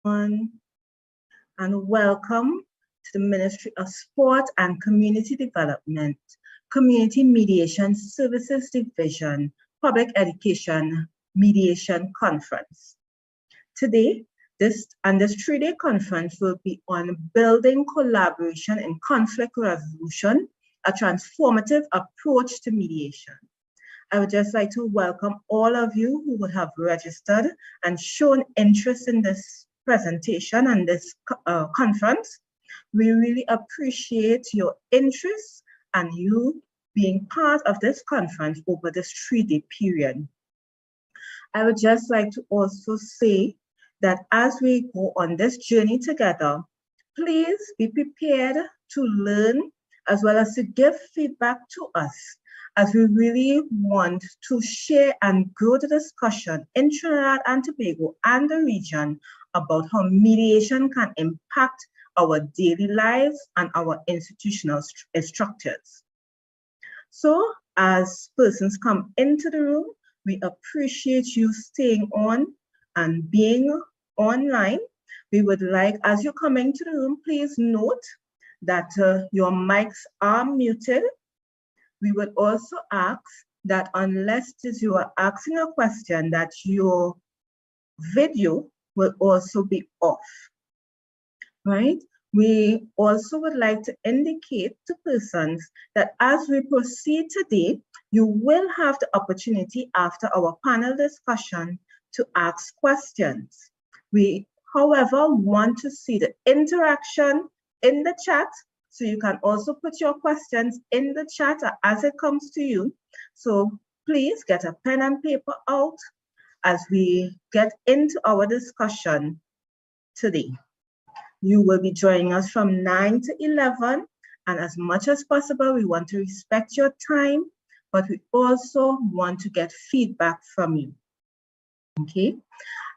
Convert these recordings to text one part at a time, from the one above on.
And welcome to the Ministry of Sport and Community Development, Community Mediation Services Division, Public Education Mediation Conference. Today, this 3-day conference will be on building collaboration in conflict resolution, a transformative approach to mediation. I would just like to welcome all of you who would have registered and shown interest in this presentation and this conference. We really appreciate your interest and you being part of this conference over this 3-day period. I would just like to also say that as we go on this journey together, please be prepared to learn as well as to give feedback to us, as we really want to share and grow the discussion in Trinidad and Tobago and the region about how mediation can impact our daily lives and our institutional structures. So as persons come into the room, we appreciate you staying on and being online. We would like, as you come into the room, please note that your mics are muted. We would also ask that unless you are asking a question, that your video will also be off, right? We also would like to indicate to persons that as we proceed today, you will have the opportunity after our panel discussion to ask questions. We, however, want to see the interaction in the chat, so you can also put your questions in the chat as it comes to you. So please get a pen and paper out as we get into our discussion today. You will be joining us from 9 to 11, and as much as possible, we want to respect your time, but we also want to get feedback from you. Okay,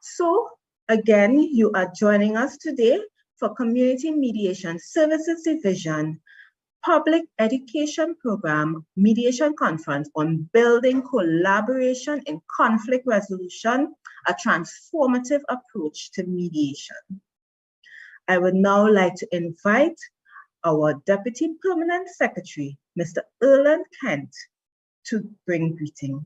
so again, you are joining us today for Community Mediation Services Division Public Education Program Mediation Conference on building collaboration in conflict resolution, a transformative approach to mediation. I would now like to invite our Deputy Permanent Secretary, Mr. Erland Kent, to bring greetings.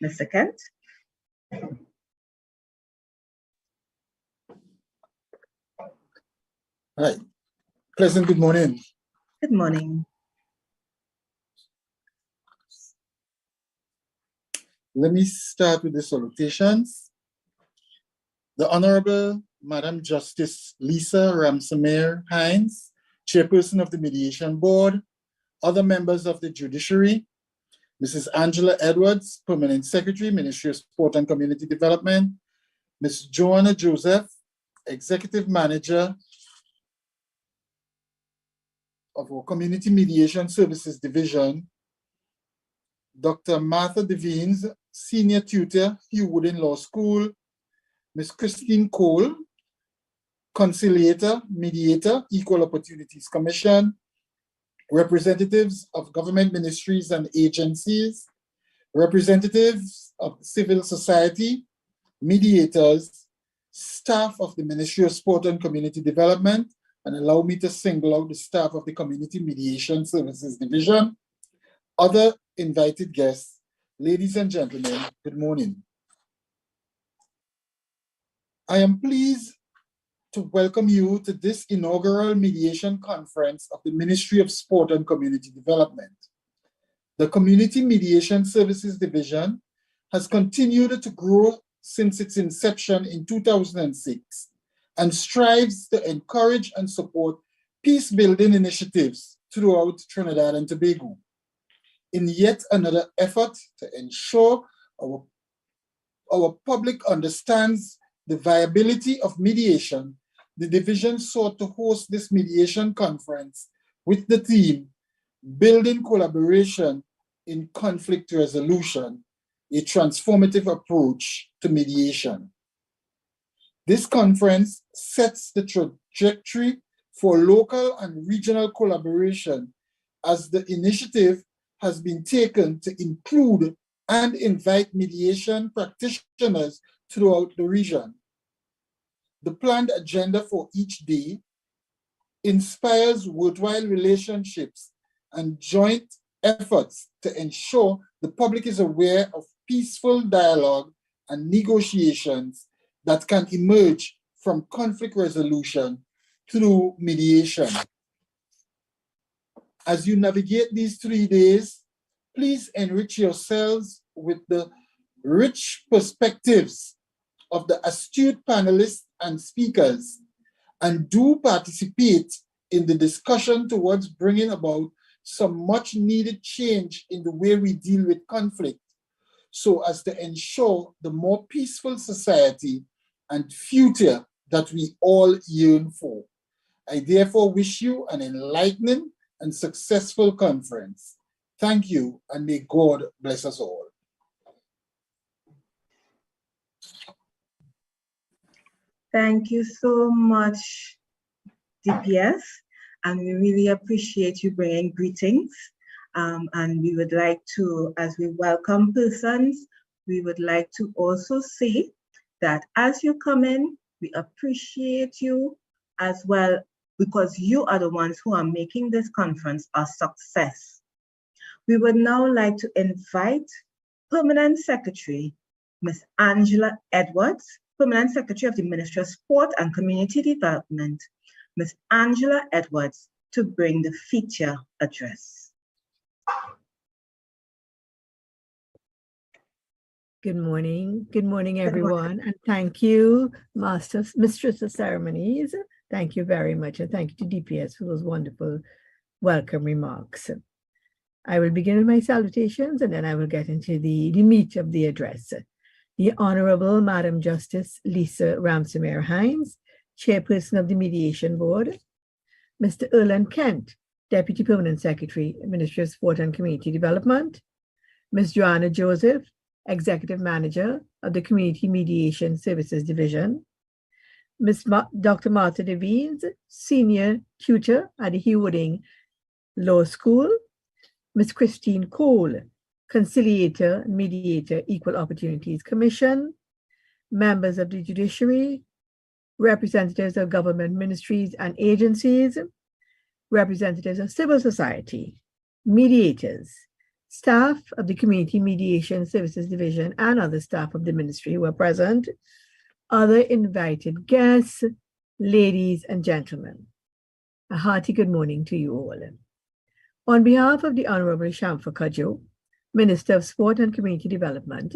Mr. Kent. Hi. Pleasant good morning. Good morning. Let me start with the salutations. The Honorable Madam Justice Lisa Ramsamir Hines, Chairperson of the Mediation Board, other members of the Judiciary, Mrs. Angela Edwards, Permanent Secretary, Ministry of Sport and Community Development, Ms. Joanna Joseph, Executive Manager of our Community Mediation Services Division, Dr. Martha Devines, Senior Tutor, Hugh Wooden Law School, Ms. Christine Cole, Conciliator, Mediator, Equal Opportunities Commission, representatives of government ministries and agencies, representatives of civil society, mediators, staff of the Ministry of Sport and Community Development, and allow me to single out the staff of the Community Mediation Services Division, other invited guests, ladies and gentlemen, good morning. I am pleased to welcome you to this inaugural mediation conference of the Ministry of Sport and Community Development. The Community Mediation Services Division has continued to grow since its inception in 2006 and strives to encourage and support peace-building initiatives throughout Trinidad and Tobago. In yet another effort to ensure our public understands the viability of mediation, the division sought to host this mediation conference with the theme, Building Collaboration in Conflict Resolution, a Transformative Approach to Mediation. This conference sets the trajectory for local and regional collaboration as the initiative has been taken to include and invite mediation practitioners throughout the region. The planned agenda for each day inspires worthwhile relationships and joint efforts to ensure the public is aware of peaceful dialogue and negotiations that can emerge from conflict resolution through mediation. As you navigate these 3 days, please enrich yourselves with the rich perspectives of the astute panelists and speakers, and do participate in the discussion towards bringing about some much needed change in the way we deal with conflict, so as to ensure the more peaceful society and future that we all yearn for. I therefore wish you an enlightening and successful conference. Thank you, and may God bless us all. Thank you so much, DPS, and we really appreciate you bringing greetings. And we would like to, as we welcome persons, we would like to also say that as you come in, we appreciate you as well, because you are the ones who are making this conference a success. We would now like to invite Permanent Secretary, Ms. Angela Edwards, Permanent Secretary of the Ministry of Sport and Community Development, Ms. Angela Edwards, to bring the feature address. Good morning everyone, and thank you, Mistress of Ceremonies. Thank you very much, and thank you to DPS for those wonderful welcome remarks. I will begin with my salutations, and then I will get into the meat of the address. The Honorable Madam Justice Lisa Ramsey-Hines, Chairperson of the Mediation Board, Mr. Erland Kent, Deputy Permanent Secretary, Ministry of Sport and Community Development, Ms. Joanna Joseph, Executive Manager of the Community Mediation Services Division, Dr. Martha Devines, Senior Tutor at the Hugh Wooding Law School, Ms. Christine Cole, Conciliator and Mediator, Equal Opportunities Commission, members of the judiciary, representatives of government ministries and agencies, representatives of civil society, mediators, staff of the Community Mediation Services Division, and other staff of the ministry who are present, other invited guests, ladies and gentlemen. A hearty good morning to you all. On behalf of the Honorable Shamfa Cudjoe, Minister of Sport and Community Development,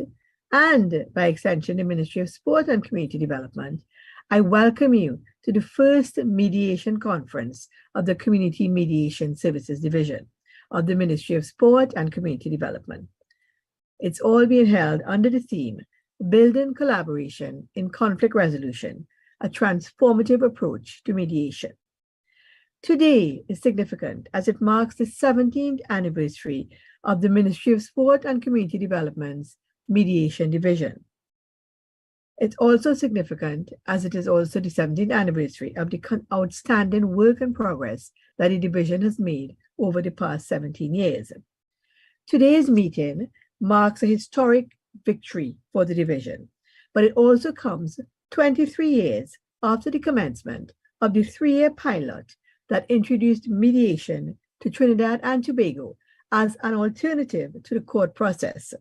and by extension, the Ministry of Sport and Community Development, I welcome you to the first mediation conference of the Community Mediation Services Division of the Ministry of Sport and Community Development. It's all being held under the theme, Building Collaboration in Conflict Resolution, a Transformative Approach to Mediation. Today is significant as it marks the 17th anniversary of the Ministry of Sport and Community Development's Mediation Division. It's also significant as it is also the 17th anniversary of the outstanding work and progress that the division has made over the past 17 years. Today's meeting marks a historic victory for the division, but it also comes 23 years after the commencement of the 3-year pilot that introduced mediation to Trinidad and Tobago as an alternative to the court process.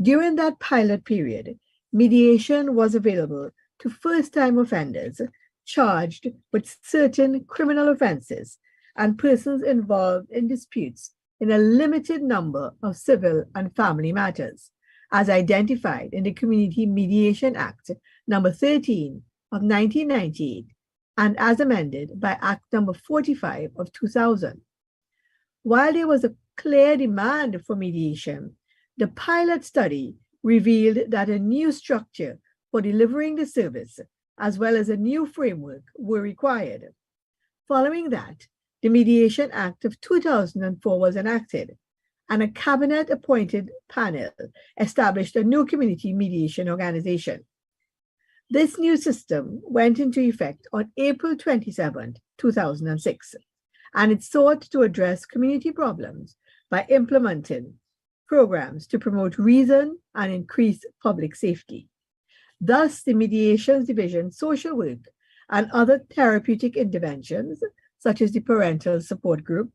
During that pilot period, mediation was available to first-time offenders charged with certain criminal offenses and persons involved in disputes in a limited number of civil and family matters, as identified in the Community Mediation Act number 13 of 1998 and as amended by Act number 45 of 2000. While there was a clear demand for mediation, the pilot study revealed that a new structure for delivering the service, as well as a new framework, were required. Following that, the Mediation Act of 2004 was enacted, and a cabinet-appointed panel established a new community mediation organization. This new system went into effect on April 27, 2006, and it sought to address community problems by implementing programs to promote reason and increase public safety. Thus, the Mediations Division social work and other therapeutic interventions, such as the Parental Support Group,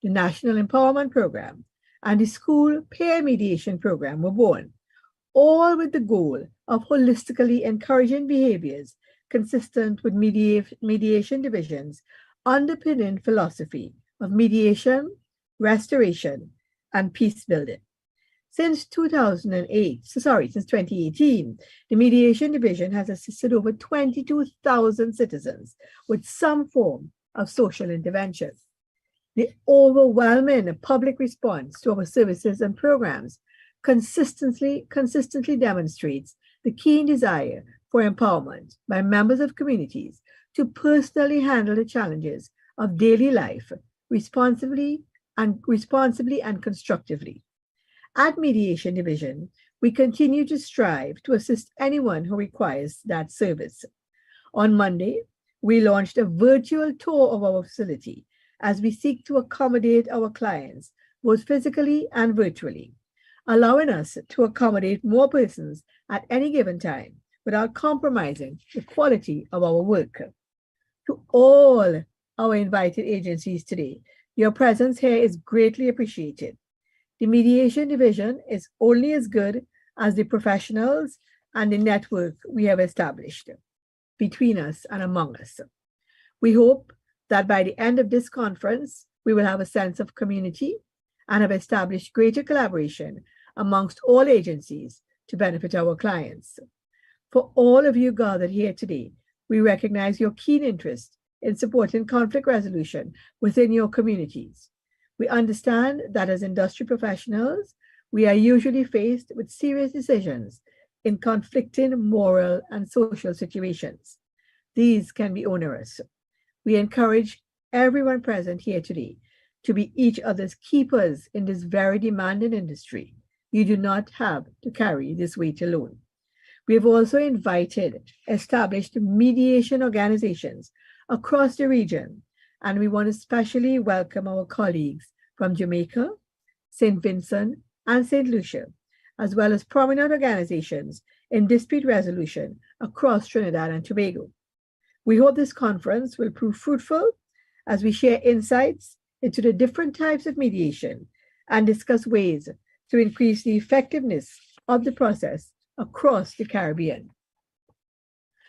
the National Empowerment Program, and the School Peer Mediation Program were born, all with the goal of holistically encouraging behaviors consistent with Mediation Division's underpinning philosophy of mediation, restoration, and peace building. Since 2018, the Mediation Division has assisted over 22,000 citizens with some form of social intervention. The overwhelming public response to our services and programs consistently demonstrates the keen desire for empowerment by members of communities to personally handle the challenges of daily life responsibly and constructively. At Mediation Division, we continue to strive to assist anyone who requires that service. On Monday, we launched a virtual tour of our facility as we seek to accommodate our clients both physically and virtually, allowing us to accommodate more persons at any given time without compromising the quality of our work. To all our invited agencies today, your presence here is greatly appreciated. The Mediation Division is only as good as the professionals and the network we have established between us and among us. We hope that by the end of this conference, we will have a sense of community and have established greater collaboration amongst all agencies to benefit our clients. For all of you gathered here today, we recognize your keen interest in supporting conflict resolution within your communities. We understand that as industry professionals, we are usually faced with serious decisions in conflicting moral and social situations. These can be onerous. We encourage everyone present here today to be each other's keepers in this very demanding industry. You do not have to carry this weight alone. We have also invited established mediation organizations across the region, and we want to especially welcome our colleagues from Jamaica, St. Vincent, and St. Lucia, as well as prominent organizations in dispute resolution across Trinidad and Tobago. We hope this conference will prove fruitful as we share insights into the different types of mediation and discuss ways to increase the effectiveness of the process across the Caribbean.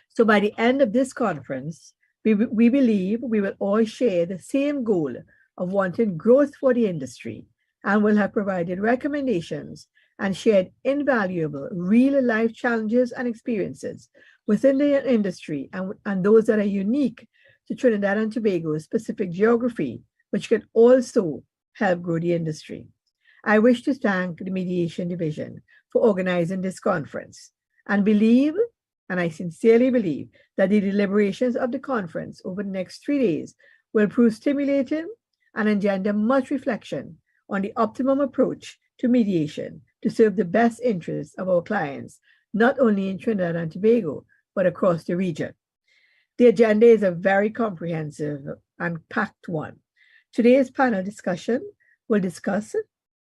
So by the end of this conference, we believe we will all share the same goal of wanting growth for the industry and will have provided recommendations and shared invaluable real-life challenges and experiences within the industry and those that are unique to Trinidad and Tobago's specific geography, which can also help grow the industry. I wish to thank the Mediation Division for organizing this conference and I sincerely believe that the deliberations of the conference over the next 3 days will prove stimulating and engender much reflection on the optimum approach to mediation to serve the best interests of our clients, not only in Trinidad and Tobago, but across the region. The agenda is a very comprehensive and packed one. Today's panel discussion will address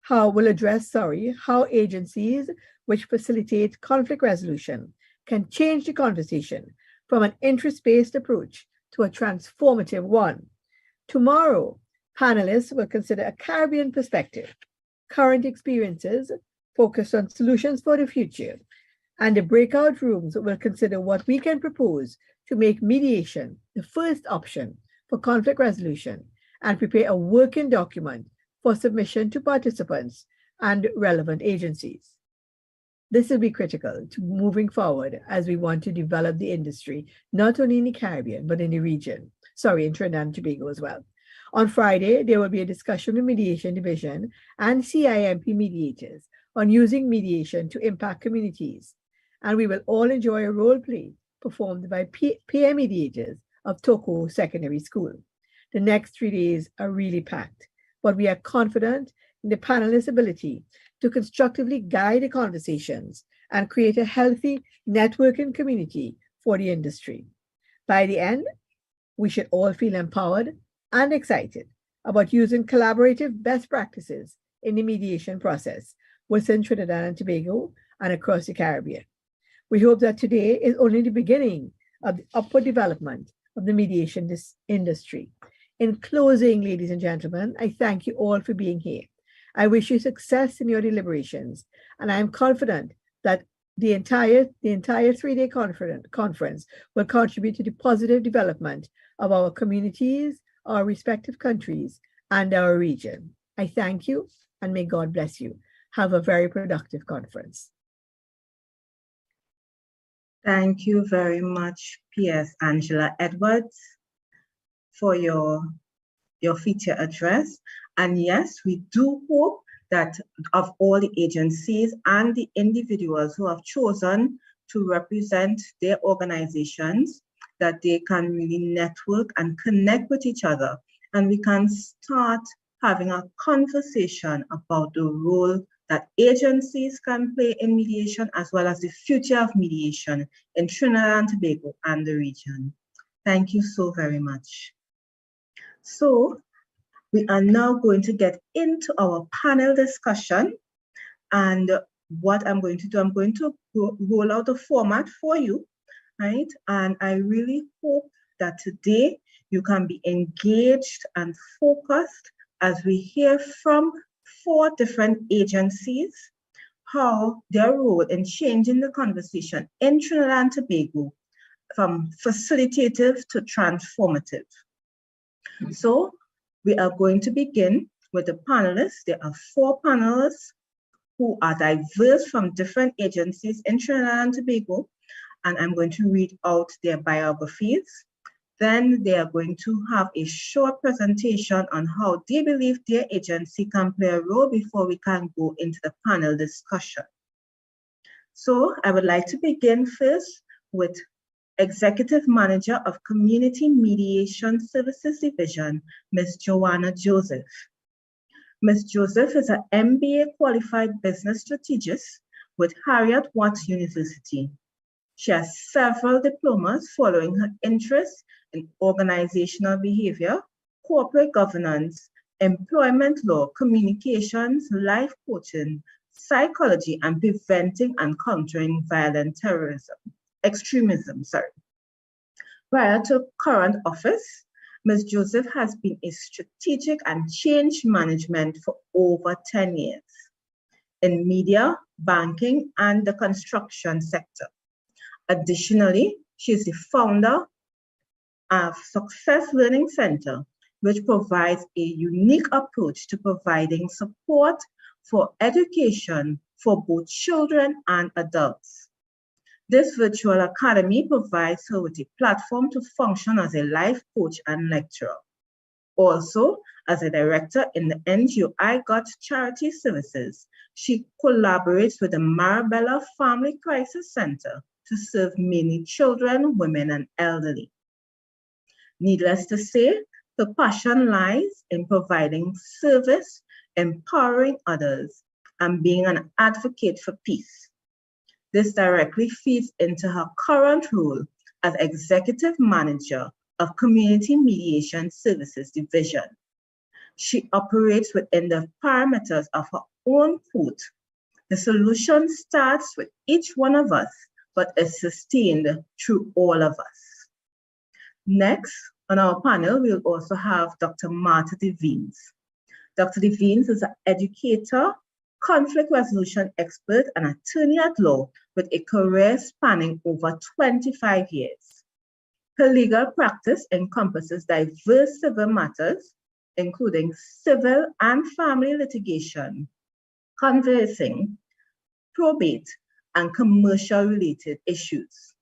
how agencies which facilitate conflict resolution can change the conversation from an interest-based approach to a transformative one. Tomorrow, panelists will consider a Caribbean perspective, current experiences focused on solutions for the future, and the breakout rooms will consider what we can propose to make mediation the first option for conflict resolution and prepare a working document for submission to participants and relevant agencies. This will be critical to moving forward as we want to develop the industry, not only in the Caribbean, but in the region. In Trinidad and Tobago as well. On Friday, there will be a discussion with Mediation Division and CIMP mediators on using mediation to impact communities. And we will all enjoy a role play performed by peer mediators of Toko Secondary School. The next 3 days are really packed, but we are confident in the panelists' ability to constructively guide the conversations and create a healthy networking community for the industry. By the end, we should all feel empowered and excited about using collaborative best practices in the mediation process within Trinidad and Tobago and across the Caribbean. We hope that today is only the beginning of the upward development of the mediation industry. In closing, ladies and gentlemen, I thank you all for being here. I wish you success in your deliberations, and I am confident that the entire 3-day conference will contribute to the positive development of our communities, our respective countries, and our region. I thank you, and may God bless you. Have a very productive conference. Thank you very much, PS Angela Edwards, for your feature address. And yes, we do hope that of all the agencies and the individuals who have chosen to represent their organizations, that they can really network and connect with each other, and we can start having a conversation about the role that agencies can play in mediation, as well as the future of mediation in Trinidad and Tobago and the region. Thank you so very much. So we are now going to get into our panel discussion. And what I'm going to do, I'm going to roll out a format for you, right? And I really hope that today you can be engaged and focused as we hear from 4 different agencies, how their role in changing the conversation in Trinidad and Tobago from facilitative to transformative. So we are going to begin with the panelists. There are 4 panelists who are diverse from different agencies in Trinidad and Tobago, and I'm going to read out their biographies. Then they are going to have a short presentation on how they believe their agency can play a role before we can go into the panel discussion. So I would like to begin first with Executive Manager of Community Mediation Services Division, Ms. Joanna Joseph. Ms. Joseph is an MBA qualified business strategist with Harriet Watts University. She has several diplomas following her interest in organizational behavior, corporate governance, employment law, communications, life coaching, psychology, and preventing and countering violent extremism. Prior to current office, Ms. Joseph has been a strategic and change management for over 10 years in media, banking, and the construction sector. Additionally, she is the founder of Success Learning Center, which provides a unique approach to providing support for education for both children and adults. This virtual academy provides her with a platform to function as a life coach and lecturer. Also, as a director in the NGO I Got Charity Services, she collaborates with the Marabella Family Crisis Center to serve mainly children, women, and elderly. Needless to say, the passion lies in providing service, empowering others, and being an advocate for peace. This directly feeds into her current role as Executive Manager of Community Mediation Services Division. She operates within the parameters of her own code. The solution starts with each one of us, but is sustained through all of us. Next, on our panel, we'll also have Dr. Martha Devines. Dr. Devines is an educator, conflict resolution expert, and attorney at law with a career spanning over 25 years. Her legal practice encompasses diverse civil matters, including civil and family litigation, conveyancing, probate, and commercial-related issues.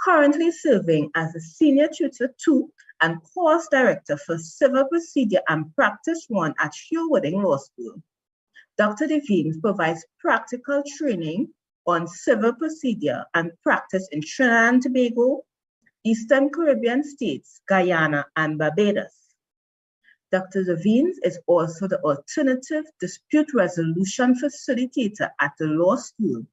Currently serving as a senior tutor to and course director for Civil Procedure and Practice 1 at Shorewooding Law School. Dr. Devines provides practical training on civil procedure and practice in Trinidad and Tobago, Eastern Caribbean states, Guyana, and Barbados. Dr. Devines is also the alternative dispute resolution facilitator at the law school,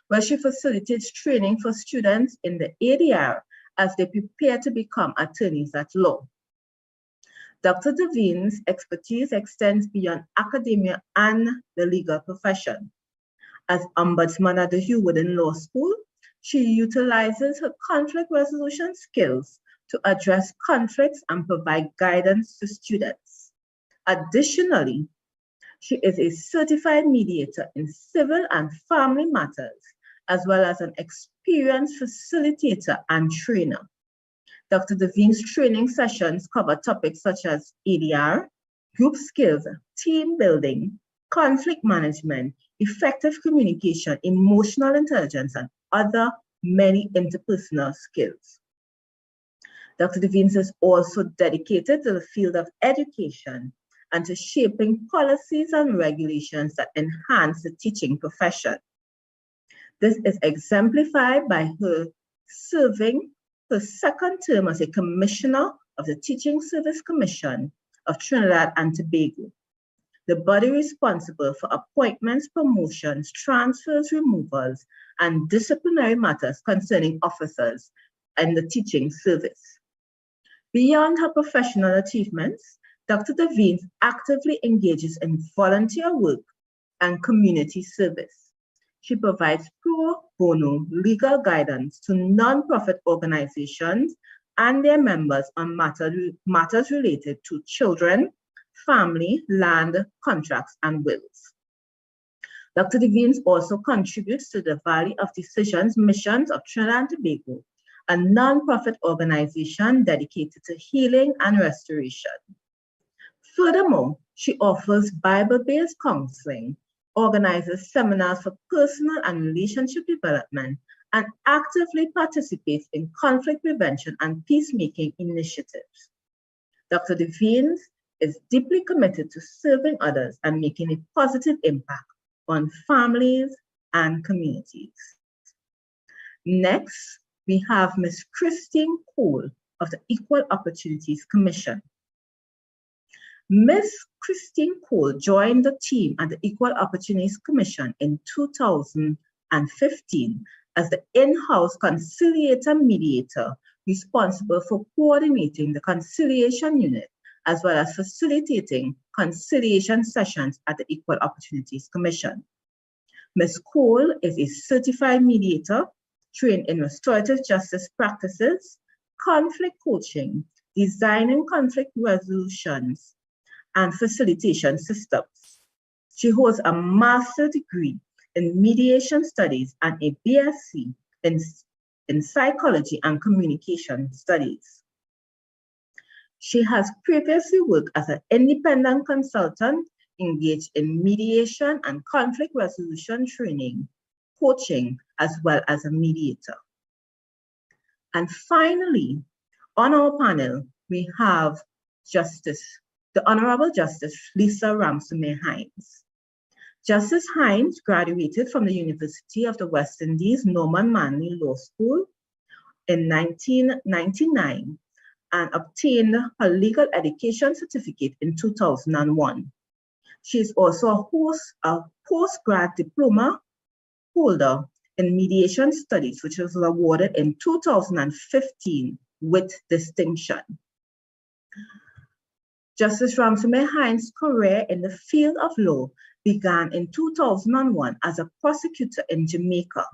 where she facilitates training for students in the ADR as they prepare to become attorneys at law. Dr. Devine's expertise extends beyond academia and the legal profession. As Ombudsman at the Hugh Wooden Law School, she utilizes her conflict resolution skills to address conflicts and provide guidance to students. Additionally, she is a certified mediator in civil and family matters, as well as an experienced facilitator and trainer. Dr. Devine's training sessions cover topics such as ADR, group skills, team building, conflict management, effective communication, emotional intelligence, and other many interpersonal skills. Dr. Devine is also dedicated to the field of education and to shaping policies and regulations that enhance the teaching profession. This is exemplified by her serving her second term as a commissioner of the Teaching Service Commission of Trinidad and Tobago, the body responsible for appointments, promotions, transfers, removals, and disciplinary matters concerning officers in the teaching service. Beyond her professional achievements, Dr. Devine actively engages in volunteer work and community service. She provides pro bono legal guidance to nonprofit organizations and their members on matters related to children, family, land, contracts, and wills. Dr. Devine also contributes to the Valley of Decisions Missions of Trinidad and Tobago, a nonprofit organization dedicated to healing and restoration. Furthermore, she offers Bible-based counseling, organizes seminars for personal and relationship development, and actively participates in conflict prevention and peacemaking initiatives. Dr. Devine is deeply committed to serving others and making a positive impact on families and communities. Next, we have Ms. Christine Cole of the Equal Opportunities Commission. Ms. Christine Cole joined the team at the Equal Opportunities Commission in 2015 as the in-house conciliator mediator responsible for coordinating the conciliation unit as well as facilitating conciliation sessions at the Equal Opportunities Commission. Ms. Cole is a certified mediator trained in restorative justice practices, conflict coaching, designing conflict resolutions, and facilitation systems. She holds a master's degree in mediation studies and a BSc in psychology and communication studies. She has previously worked as an independent consultant engaged in mediation and conflict resolution training, coaching, as well as a mediator. And finally, on our panel, we have the Honorable Justice Lisa Ramsey-Hines. Justice Hines graduated from the University of the West Indies Norman Manley Law School in 1999 and obtained her legal education certificate in 2001. She is also a postgrad diploma holder in mediation studies, which was awarded in 2015 with distinction. Justice Ramsey-Hines' career in the field of law began in 2001 as a prosecutor in Jamaica.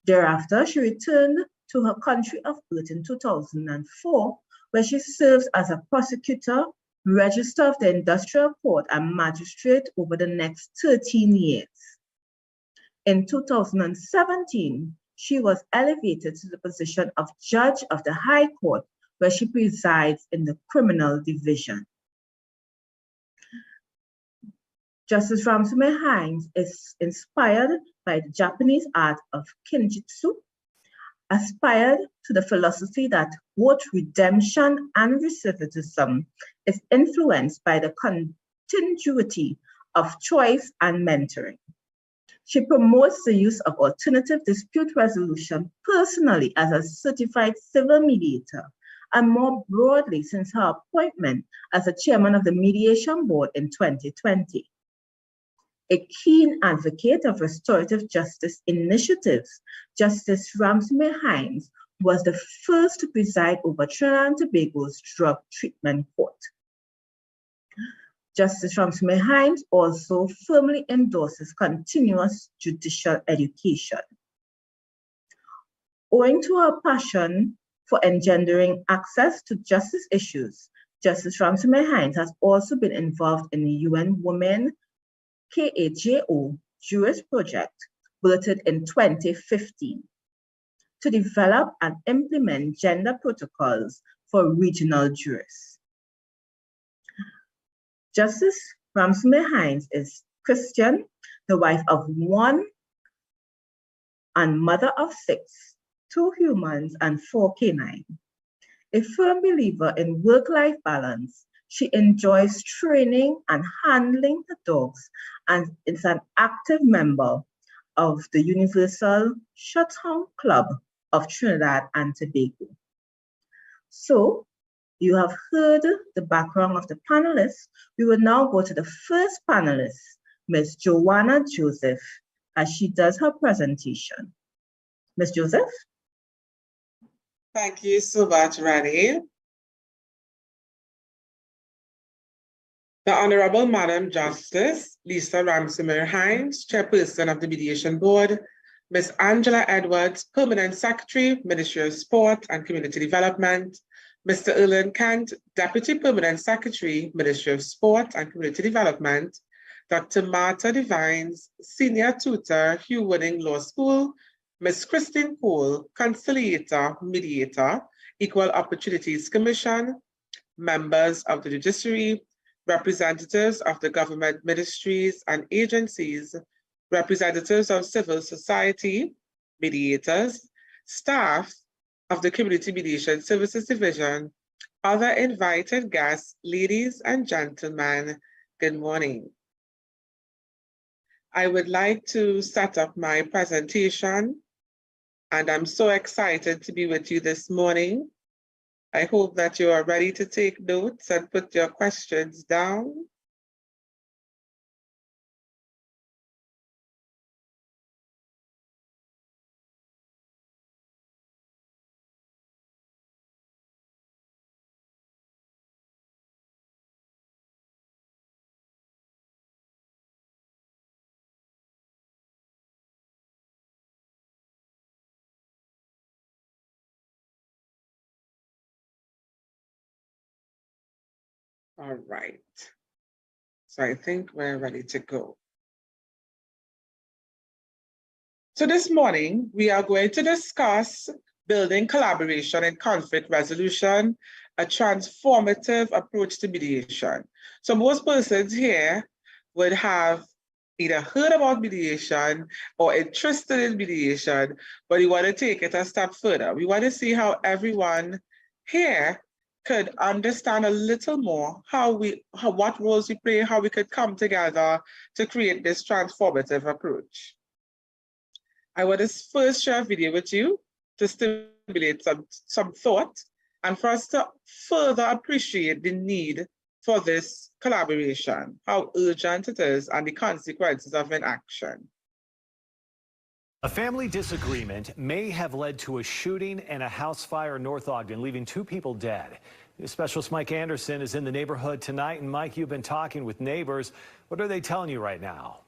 Thereafter, she returned to her country of birth in 2004, where she serves as a prosecutor, Register of the Industrial Court, and magistrate over the next 13 years. In 2017, she was elevated to the position of Judge of the High Court, where she presides in the Criminal Division. Justice Ramsey-Hines is inspired by the Japanese art of kinjutsu, aspired to the philosophy that both redemption and recidivism is influenced by the continuity of choice and mentoring. She promotes the use of alternative dispute resolution personally as a certified civil mediator, and more broadly since her appointment as the chairman of the Mediation Board in 2020. A keen advocate of restorative justice initiatives, Justice Ramsey-Hines was the first to preside over Trinidad and Tobago's drug treatment court. Justice Ramsey Hines also firmly endorses continuous judicial education. Owing to her passion for engendering access to justice issues, Justice Ramsey Hines has also been involved in the UN Women KAJO Jurist Project, birthed in 2015, to develop and implement gender protocols for regional jurists. Justice Ramsey Hines is Christian, the wife of one and mother of 6, 2 humans and 4 canines. A firm believer in work-life balance, she enjoys training and handling the dogs and is an active member of the Universal Shutdown Club of Trinidad and Tobago. So, you have heard the background of the panelists. We will now go to the first panelist, Ms. Joanna Joseph, as she does her presentation. Ms. Joseph? Thank you so much, Rani. The Honorable Madam Justice Lisa Ramsey Hines, Chairperson of the Mediation Board, Ms. Angela Edwards, Permanent Secretary, Ministry of Sport and Community Development, Mr. Erlen Kent, Deputy Permanent Secretary, Ministry of Sport and Community Development, Dr. Martha Devines, Senior Tutor, Hugh Winning Law School, Ms. Christine Cole, Conciliator, Mediator, Equal Opportunities Commission, members of the Judiciary, representatives of the government ministries and agencies, representatives of civil society, mediators, staff of the Community Mediation Services Division, other invited guests, ladies and gentlemen, good morning. I would like to set up my presentation, and I'm so excited to be with you this morning. I hope that you are ready to take notes and put your questions down. All right, so I think we're ready to go. So this morning, we are going to discuss building collaboration and conflict resolution, a transformative approach to mediation. So most persons here would have either heard about mediation or interested in mediation, but we want to take it a step further. We want to see how everyone here could understand a little more what roles we play, how we could come together to create this transformative approach. I want to first share a video with you to stimulate some thought and for us to further appreciate the need for this collaboration, how urgent it is, and the consequences of inaction. A family disagreement may have led to a shooting and a house fire in North Ogden, leaving 2 people dead. News Specialist Mike Anderson is in the neighborhood tonight. And Mike, you've been talking with neighbors. What are they telling you right now?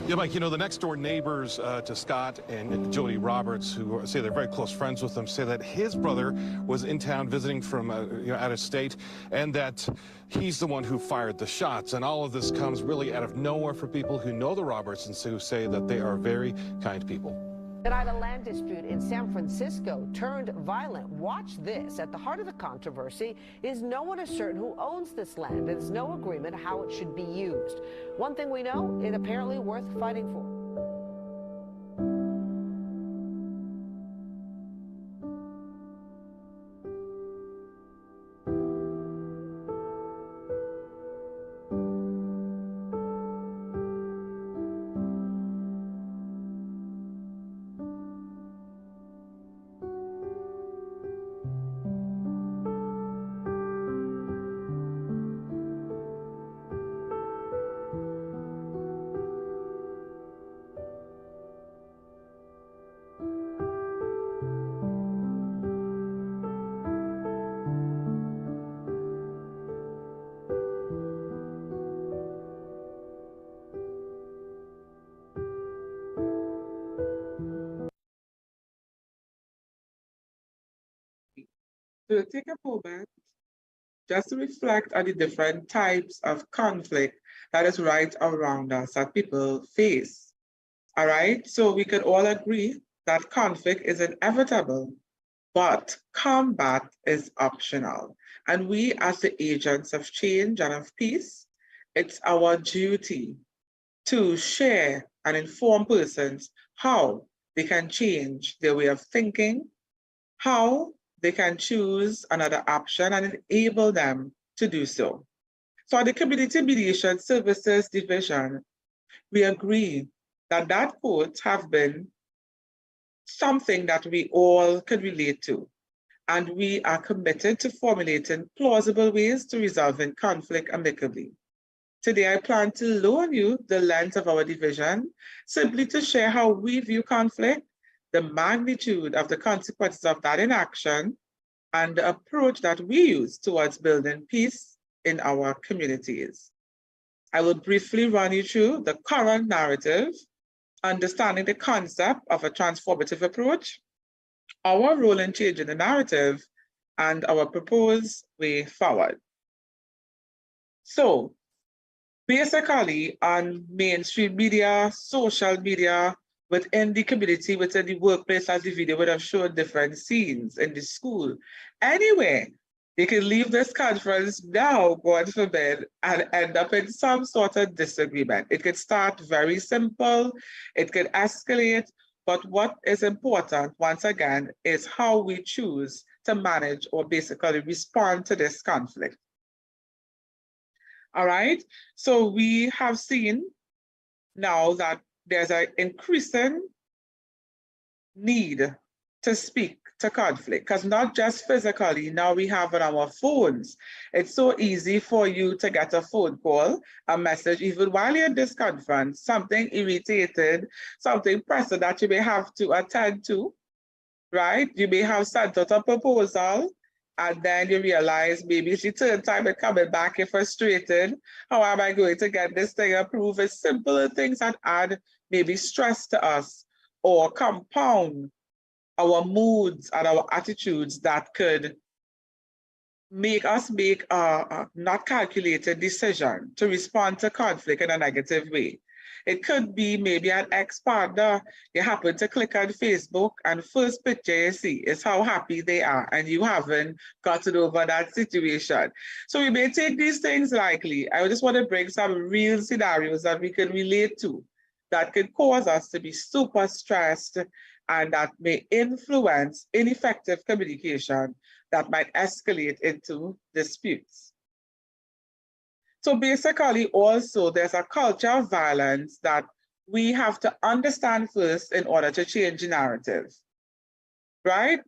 Yeah, Mike, you know, the next door neighbors to Scott and Jody Roberts, who say they're very close friends with them, say that his brother was in town visiting from out of state, and that he's the one who fired the shots. And all of this comes really out of nowhere for people who know the Robertsons, who say that they are very kind people. Tonight, a land dispute in San Francisco turned violent. Watch this. At the heart of the controversy is no one is certain who owns this land. There's no agreement how it should be used. One thing we know, it apparently worth fighting for. to take a moment just to reflect on the different types of conflict that is right around us that people face. All right, so we can all agree that conflict is inevitable, but combat is optional. And we, as the agents of change and of peace, it's our duty to share and inform persons how they can change their way of thinking, how they can choose another option and enable them to do so. So at the Community Mediation Services Division, we agree that quotes have been something that we all can relate to. And we are committed to formulating plausible ways to resolving conflict amicably. Today, I plan to loan you the lens of our division, simply to share how we view conflict, the magnitude of the consequences of that inaction, and the approach that we use towards building peace in our communities. I will briefly run you through the current narrative, understanding the concept of a transformative approach, our role in changing the narrative, and our proposed way forward. So, basically, on mainstream media, social media, within the community, within the workplace, as the video would have shown different scenes in the school. Anyway, they can leave this conference now, God forbid, and end up in some sort of disagreement. It could start very simple, it could escalate, but what is important, once again, is how we choose to manage or basically respond to this conflict. All right, so we have seen now that there's an increasing need to speak to conflict, because not just physically, now we have on our phones. It's so easy for you to get a phone call, a message, even while you're in this conference, something irritated, something pressing that you may have to attend to, right? You may have sent out a proposal, and then you realize maybe it's your turn time and coming back, you're frustrated. How am I going to get this thing approved? It's simple things that add maybe stress to us or compound our moods and our attitudes that could make us make a not calculated decision to respond to conflict in a negative way. It could be maybe an ex-partner, you happen to click on Facebook and first picture you see is how happy they are and you haven't gotten over that situation. So we may take these things lightly. I just want to bring some real scenarios that we can relate to that could cause us to be super stressed and that may influence ineffective communication that might escalate into disputes. So basically also there's a culture of violence that we have to understand first in order to change the narrative, right?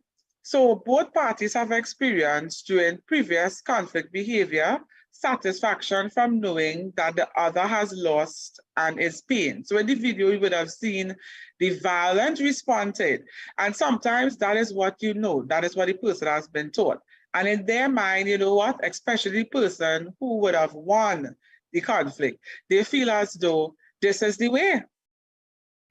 So both parties have experienced during previous conflict behavior satisfaction from knowing that the other has lost and is pain. So in the video, you would have seen the violent response to it. And sometimes that is what you know, that is what the person has been taught. And in their mind, you know what, especially the person who would have won the conflict, they feel as though this is the way,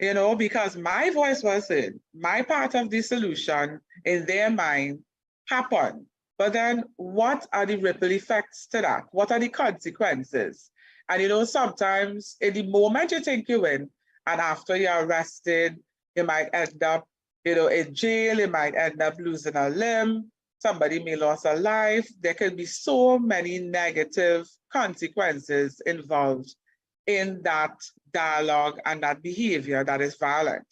you know, because my voice was in, my part of the solution in their mind happened. But then what are the ripple effects to that? What are the consequences? And you know, sometimes in the moment you think you win, and after you're arrested, you might end up, you know, in jail, you might end up losing a limb, somebody may lose a life. There can be so many negative consequences involved in that dialogue and that behavior that is violent.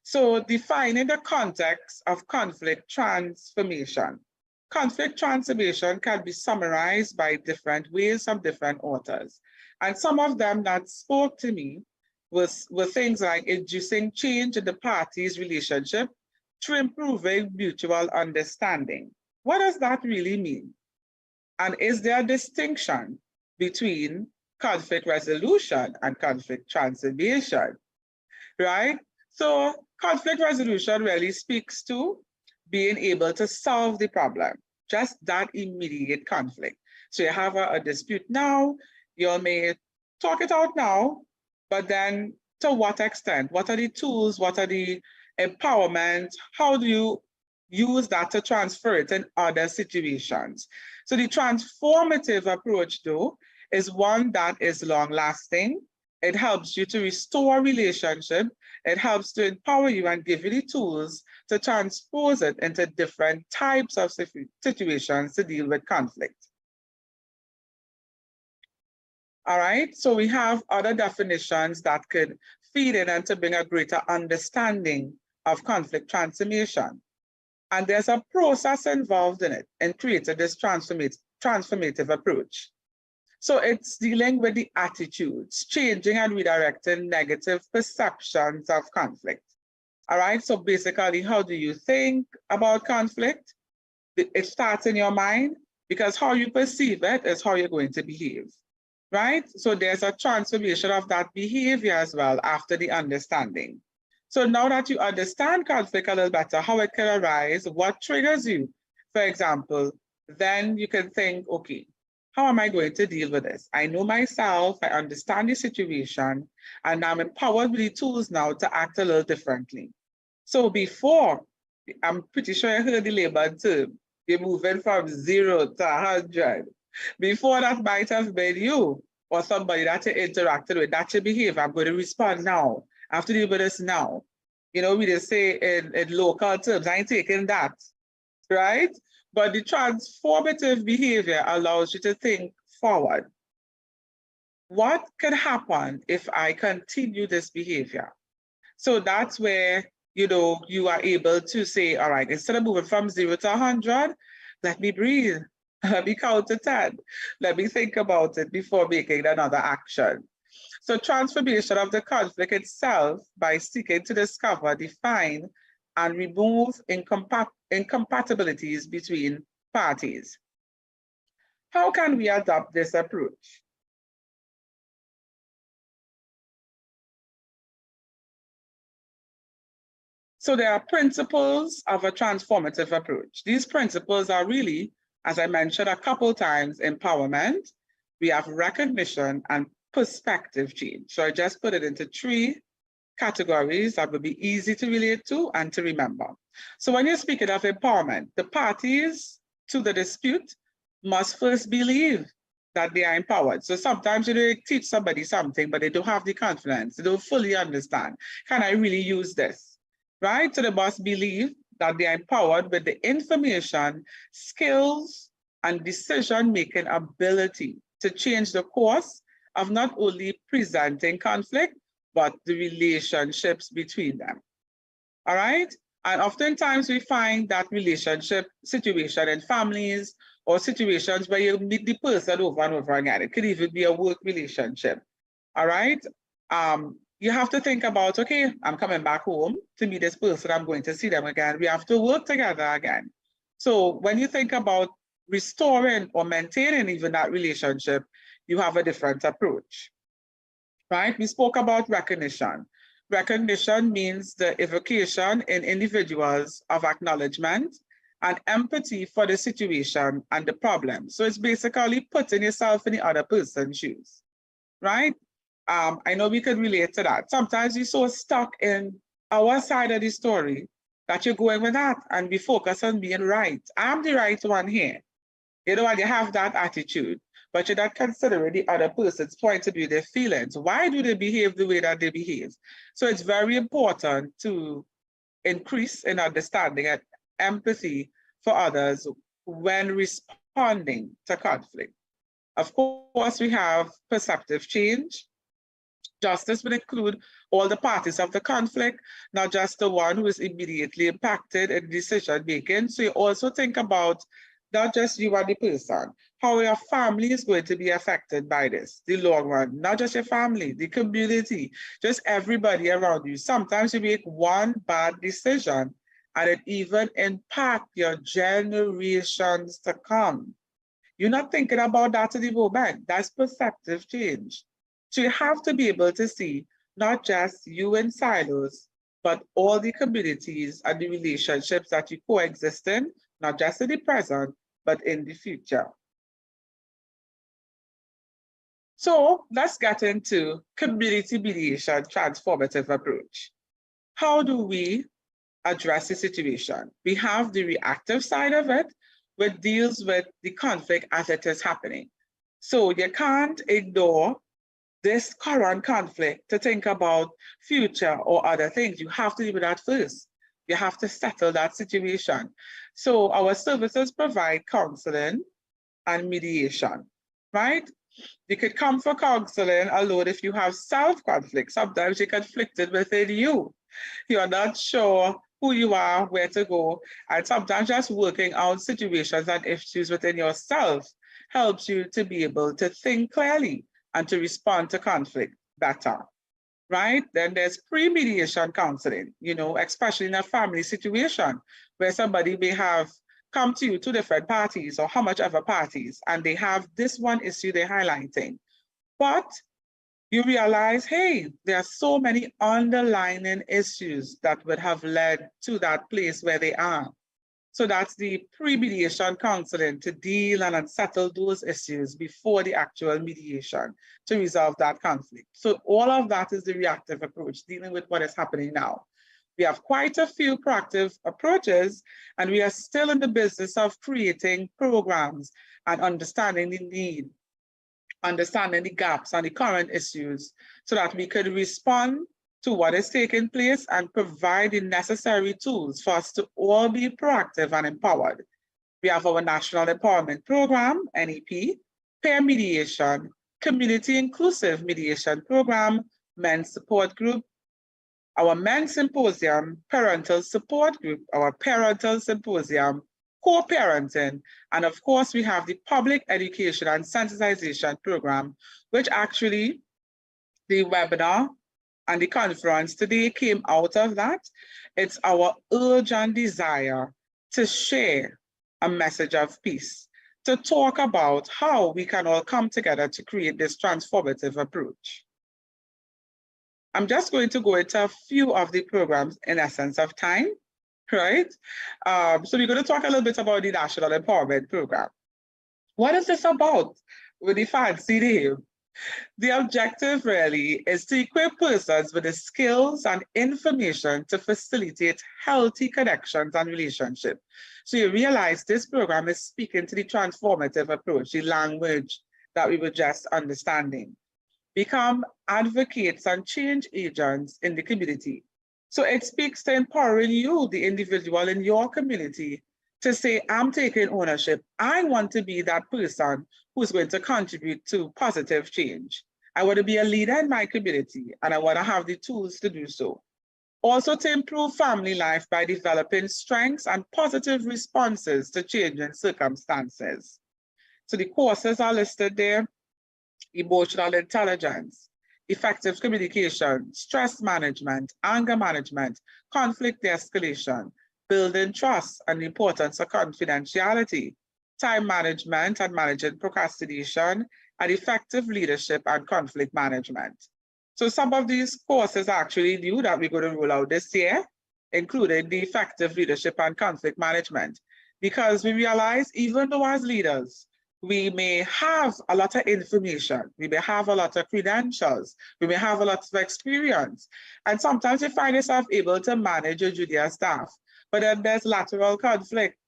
So defining the context of conflict transformation. Conflict transformation can be summarized by different ways from different authors. And some of them that spoke to me were things like inducing change in the parties' relationship through improving mutual understanding. What does that really mean? And is there a distinction between conflict resolution and conflict transformation, right? So conflict resolution really speaks to being able to solve the problem, just that immediate conflict. So you have a dispute now, you may talk it out now, but then to what extent? What are the tools? What are the empowerment? How do you use that to transfer it in other situations. So the transformative approach, though, is one that is long-lasting. It helps you to restore relationship. It helps to empower you and give you the tools to transpose it into different types of situations to deal with conflict. All right, so we have other definitions that could feed in and to bring a greater understanding of conflict transformation. And there's a process involved in it in creating this transformative approach. So it's dealing with the attitudes, changing and redirecting negative perceptions of conflict. All right, so basically, how do you think about conflict? It starts in your mind, because how you perceive it is how you're going to behave, right? So there's a transformation of that behavior as well after the understanding. So now that you understand conflict a little better, how it can arise, what triggers you, for example, then you can think, okay, how am I going to deal with this? I know myself, I understand the situation, and I'm empowered with the tools now to act a little differently. So before, I'm pretty sure I heard the labor term, you're moving from 0 to 100. Before, that might have been you or somebody that you interacted with, that's your behavior. I'm going to respond now. I have to deal with this now. You know, we just say in local terms, I ain't taking that, right? But the transformative behavior allows you to think forward. What can happen if I continue this behavior? So that's where, you know, you are able to say, all right, instead of moving from 0 to 100, let me breathe. Let me count to 10. Let me think about it before making another action. So transformation of the conflict itself by seeking to discover, define, and remove incompatibilities between parties. How can we adopt this approach? So there are principles of a transformative approach. These principles are really, as I mentioned a couple times, empowerment. We have recognition and perspective change. So I just put it into 3 categories that would be easy to relate to and to remember. So when you're speaking of empowerment, the parties to the dispute must first believe that they are empowered. So sometimes you teach somebody something, but they don't have the confidence. They don't fully understand. Can I really use this? Right? So they must believe that they are empowered with the information, skills, and decision-making ability to change the course of not only presenting conflict, but the relationships between them. All right? And oftentimes we find that relationship situation in families or situations where you meet the person over and over again. It could even be a work relationship. All right? You have to think about, okay, I'm coming back home to meet this person, I'm going to see them again. We have to work together again. So when you think about restoring or maintaining even that relationship, you have a different approach, right? We spoke about recognition. Recognition means the evocation in individuals of acknowledgement and empathy for the situation and the problem. So it's basically putting yourself in the other person's shoes, right? I know we could relate to that. Sometimes you're so stuck in our side of the story that you're going with that and we focus on being right. I'm the right one here. You know, and you have that attitude, but you're not considering the other person's point of view, their feelings. Why do they behave the way that they behave? So it's very important to increase in understanding and empathy for others when responding to conflict. Of course, we have perceptive change. Justice will include all the parties of the conflict, not just the one who is immediately impacted in decision making. So you also think about not just you and the person, how your family is going to be affected by this, the long run, not just your family, the community, just everybody around you. Sometimes you make one bad decision and it even impacts your generations to come. You're not thinking about that at the moment. That's perceptive change. So you have to be able to see not just you in silos, but all the communities and the relationships that you coexist in, not just in the present, but in the future. So let's get into community mediation transformative approach. How do we address the situation. We have the reactive side of it, which deals with the conflict as it is happening. So you can't ignore this current conflict to think about future or other things. You have to deal with that first. You have to settle that situation. So our services provide counseling and mediation, right? You could come for counseling alone if you have self-conflict. Sometimes you're conflicted within you. You're not sure who you are, where to go, and sometimes just working out situations and issues within yourself helps you to be able to think clearly and to respond to conflict better, right? Then there's pre-mediation counseling, especially in a family situation where somebody may have come to you, 2 different parties or how much ever parties, and they have this one issue they're highlighting. But you realize, hey, there are so many underlying issues that would have led to that place where they are. So that's the pre-mediation counseling to deal and settle those issues before the actual mediation to resolve that conflict. So all of that is the reactive approach, dealing with what is happening now. We have quite a few proactive approaches, and we are still in the business of creating programs and understanding the need, understanding the gaps and the current issues so that we could respond to what is taking place and provide the necessary tools for us to all be proactive and empowered. We have our National Empowerment Program, NEP, Peer Mediation, Community Inclusive Mediation Program, Men's Support Group, our Men's Symposium, Parental Support Group, our Parental Symposium, Co-parenting, and of course we have the Public Education and Sensitization Program, which actually the webinar and the conference today came out of that. It's our urgent desire to share a message of peace, to talk about how we can all come together to create this transformative approach. I'm just going to go into a few of the programs in essence of time, right? So we're going to talk a little bit about the National Empowerment Program. What is this about with the fancy name? The objective really is to equip persons with the skills and information to facilitate healthy connections and relationships. So you realize this program is speaking to the transformative approach, the language that we were just understanding. Become advocates and change agents in the community. So it speaks to empowering you, the individual in your community, to say, I'm taking ownership. I want to be that person who's going to contribute to positive change. I want to be a leader in my community, and I want to have the tools to do so. Also to improve family life by developing strengths and positive responses to changing circumstances. So the courses are listed there: emotional intelligence, effective communication, stress management, anger management, conflict de-escalation, building trust and the importance of confidentiality, time management and managing procrastination, and effective leadership and conflict management. So some of these courses are actually new that we're going to roll out this year, including the effective leadership and conflict management, because we realize even though as leaders, we may have a lot of information, we may have a lot of credentials, we may have a lot of experience, and sometimes you find yourself able to manage your junior staff, but then there's lateral conflict,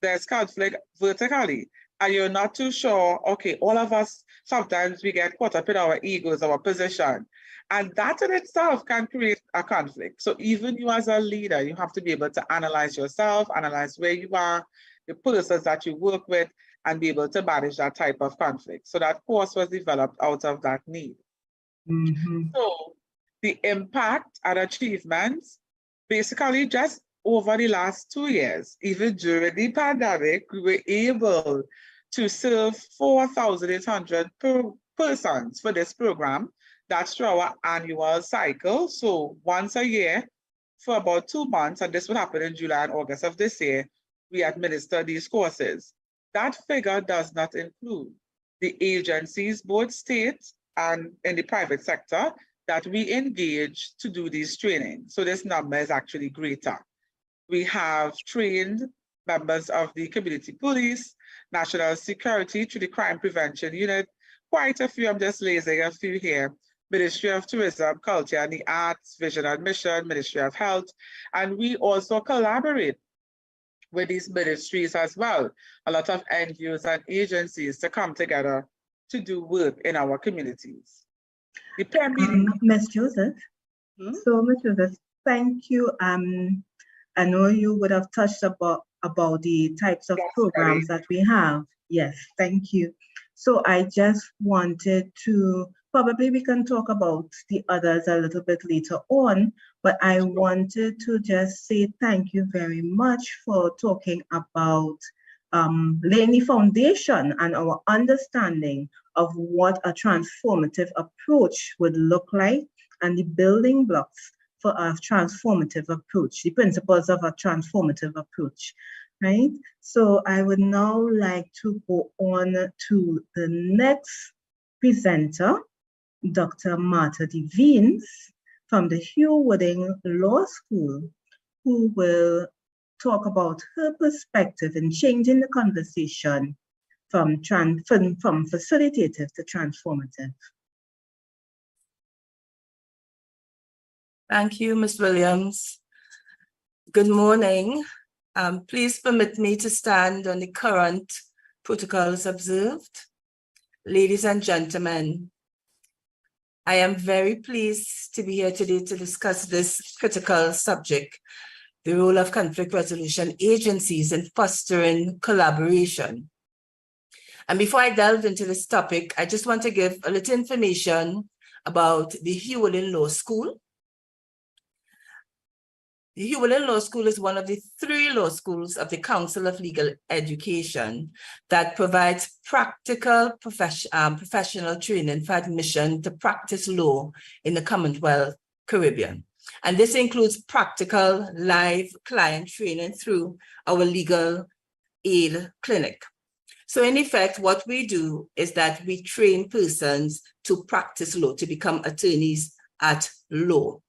there's conflict vertically, and you're not too sure, okay, all of us, sometimes we get caught up in our egos, our position, and that in itself can create a conflict. So even you as a leader, you have to be able to analyze yourself, analyze where you are, the persons that you work with, and be able to manage that type of conflict. So that course was developed out of that need. So the impact and achievements, basically just over the last 2 years, even during the pandemic, we were able to serve 4,800 persons for this program. That's through our annual cycle. So once a year for about 2 months, and this will happen in July and August of this year, we administer these courses. That figure does not include the agencies, both state and in the private sector, that we engage to do these trainings. So this number is actually greater. We have trained members of the community police, national security through the crime prevention unit, quite a few, I'm just listing a few here. Ministry of Tourism, Culture and the Arts, Vision and Mission, Ministry of Health, and we also collaborate with these ministries as well. A lot of NGOs and agencies to come together to do work in our communities. Ms. Joseph. So, Ms. Joseph, thank you. I know you would have touched about the types of programs that we have. Yes, thank you. So I just wanted to, probably we can talk about the others a little bit later on, but I wanted to just say thank you very much for talking about laying the foundation and our understanding of what a transformative approach would look like and the building blocks for a transformative approach, the principles of a transformative approach, right? So I would now like to go on to the next presenter, Dr. Martha Devines from the Hugh Wooding Law School, who will talk about her perspective in changing the conversation from facilitative to transformative. Thank you, Ms. Williams. Good morning. Please permit me to stand on the current protocols observed. Ladies and gentlemen, I am very pleased to be here today to discuss this critical subject, the role of conflict resolution agencies in fostering collaboration. And before I delve into this topic, I just want to give a little information about the Hugh Wooding Law School. The Hugh Wooding Law School is one of the 3 law schools of the Council of Legal Education that provides practical professional training for admission to practice law in the Commonwealth Caribbean. And this includes practical live client training through our legal aid clinic. So in effect, what we do is that we train persons to practice law, to become attorneys at law.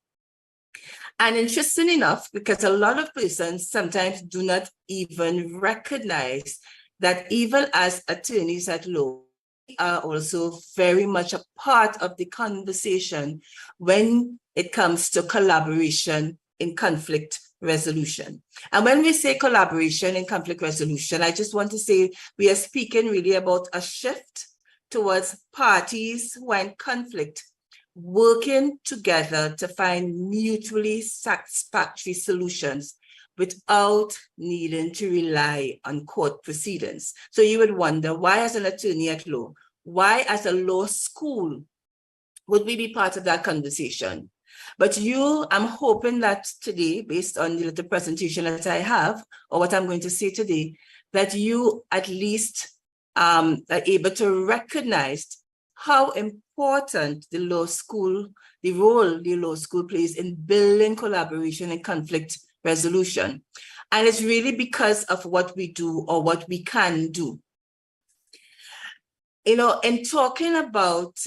And interesting enough, because a lot of persons sometimes do not even recognize that even as attorneys at law, we are also very much a part of the conversation when it comes to collaboration in conflict resolution. And when we say collaboration in conflict resolution, I just want to say we are speaking really about a shift towards parties who are in conflict working together to find mutually satisfactory solutions without needing to rely on court proceedings. So you would wonder, why as an attorney at law, why as a law school would we be part of that conversation? But I'm hoping that today, based on the little presentation that I have, or what I'm going to say today, that you at least are able to recognize how important the law school, the role the law school plays in building collaboration and conflict resolution. And it's really because of what we do or what we can do. You know, in talking about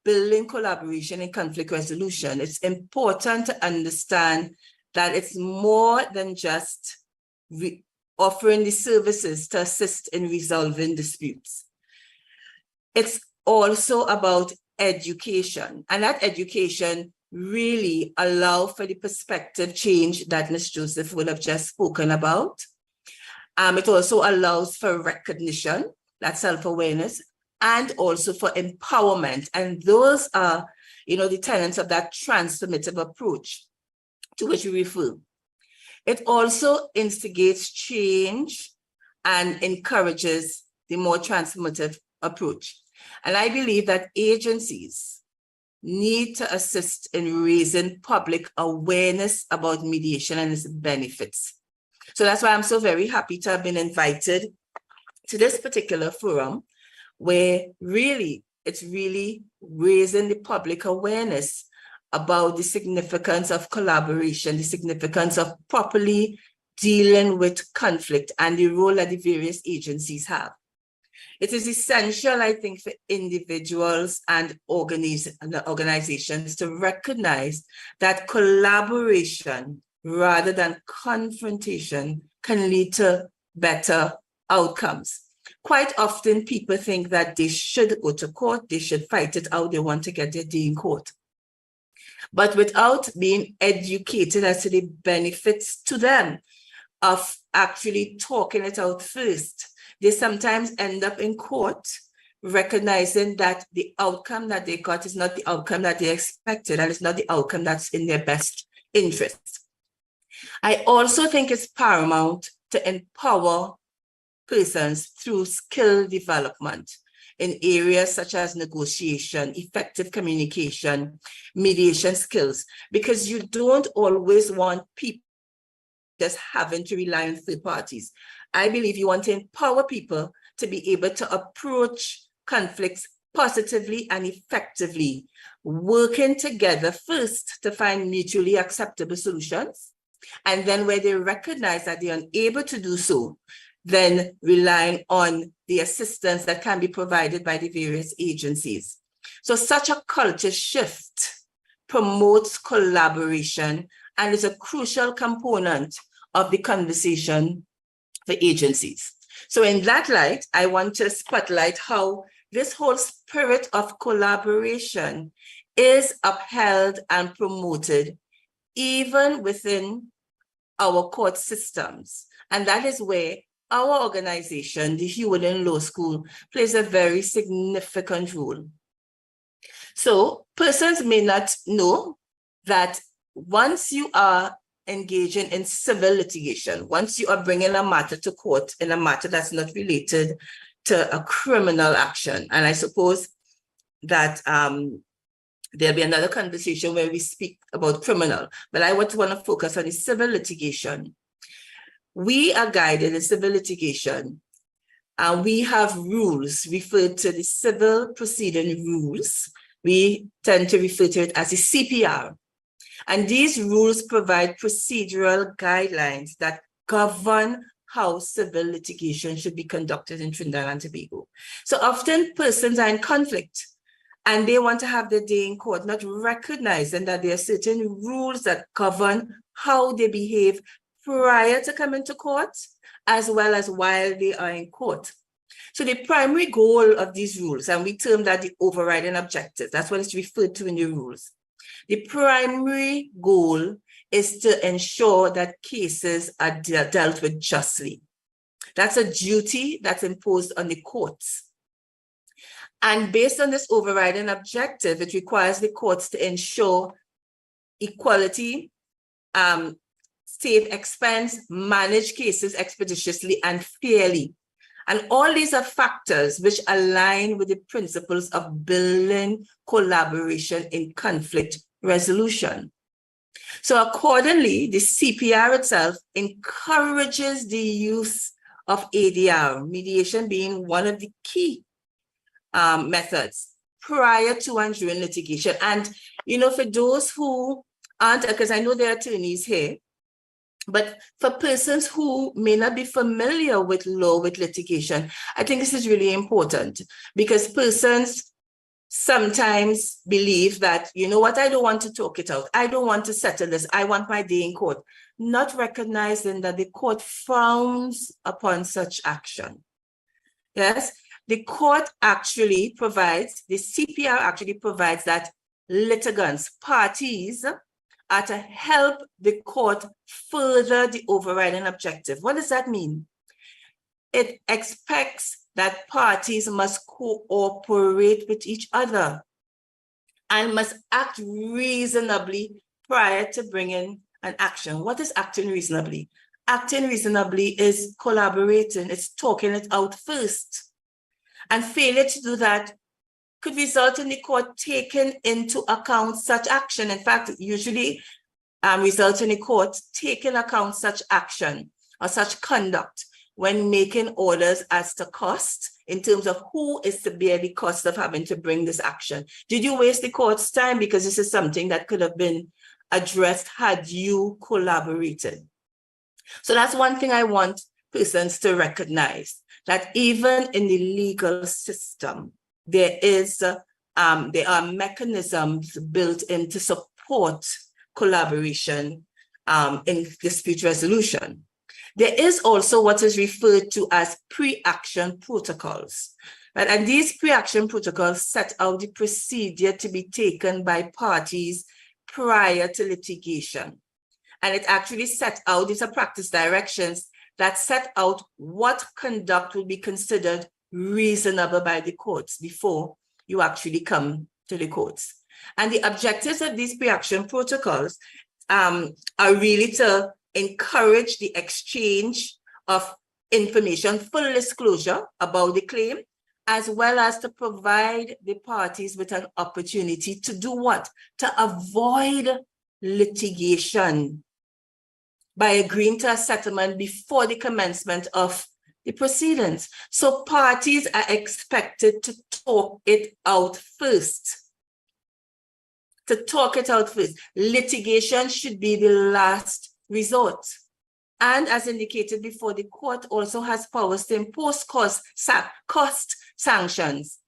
building collaboration and conflict resolution, it's important to understand that it's more than just offering the services to assist in resolving disputes. It's also about education, and that education really allow for the perspective change that Ms. Joseph would have just spoken about. It also allows for recognition, that self-awareness, and also for empowerment. And those are, you know, the tenets of that transformative approach to which we refer. It also instigates change and encourages the more transformative approach. And I believe that agencies need to assist in raising public awareness about mediation and its benefits. So that's why I'm so very happy to have been invited to this particular forum, where it's really raising the public awareness about the significance of collaboration, the significance of properly dealing with conflict and the role that the various agencies have. It is essential, I think, for individuals and organizations to recognize that collaboration rather than confrontation can lead to better outcomes. Quite often people think that they should go to court, they should fight it out, they want to get their day in court. But without being educated as to the benefits to them of actually talking it out first, they sometimes end up in court recognizing that the outcome that they got is not the outcome that they expected, and it's not the outcome that's in their best interest. I also think it's paramount to empower persons through skill development in areas such as negotiation, effective communication, mediation skills, because you don't always want people just having to rely on third parties. I believe you want to empower people to be able to approach conflicts positively and effectively, working together first to find mutually acceptable solutions, and then where they recognize that they're unable to do so, then relying on the assistance that can be provided by the various agencies. So such a culture shift promotes collaboration and is a crucial component of the conversation for agencies. So in that light, I want to spotlight how this whole spirit of collaboration is upheld and promoted even within our court systems. And that is where our organization, the Hewlin Law School, plays a very significant role. So persons may not know that once you are engaging in civil litigation, once you are bringing a matter to court in a matter that's not related to a criminal action, and I suppose that there'll be another conversation where we speak about criminal, but I want to focus on the civil litigation. We are guided in civil litigation, and we have rules referred to the civil proceeding rules. We tend to refer to it as the CPR. And these rules provide procedural guidelines that govern how civil litigation should be conducted in Trinidad and Tobago. So often persons are in conflict and they want to have their day in court, not recognizing that there are certain rules that govern how they behave prior to coming to court, as well as while they are in court. So the primary goal of these rules, and we term that the overriding objective, that's what it's referred to in the rules. The primary goal is to ensure that cases are dealt with justly. That's a duty that's imposed on the courts. And based on this overriding objective, it requires the courts to ensure equality, save expense, manage cases expeditiously and fairly. And all these are factors which align with the principles of building collaboration in conflict resolution. So accordingly, the CPR itself encourages the use of ADR, mediation being one of the key methods prior to and during litigation. And, you know, for those who aren't, because I know there are attorneys here, but for persons who may not be familiar with law, with litigation, I think this is really important, because persons sometimes believe that, you know what, I don't want to talk it out. I don't want to settle this. I want my day in court. Not recognizing that the court frowns upon such action. Yes, the court actually provides, the CPR actually provides that litigants, parties, are to help the court further the overriding objective. What does that mean? It expects that parties must cooperate with each other and must act reasonably prior to bringing an action. What is acting reasonably? Acting reasonably is collaborating, it's talking it out first. And failure to do that could result in the court taking into account such action. In fact, usually result in the court taking account such action or such conduct when making orders as to cost, in terms of who is to bear the cost of having to bring this action. Did you waste the court's time? Because this is something that could have been addressed had you collaborated. So that's one thing I want persons to recognize, that even in the legal system, there are mechanisms built in to support collaboration in dispute resolution. There is also what is referred to as pre-action protocols. Right? And these pre-action protocols set out the procedure to be taken by parties prior to litigation. And it actually set out, these are practice directions that set out what conduct will be considered reasonable by the courts before you actually come to the courts. And the objectives of these pre-action protocols are really to encourage the exchange of information, full disclosure about the claim, as well as to provide the parties with an opportunity to do what? To avoid litigation by agreeing to a settlement before the commencement of the proceedings. So parties are expected to talk it out first. To talk it out first. Litigation should be the last resort. And as indicated before, the court also has powers to impose cost sanctions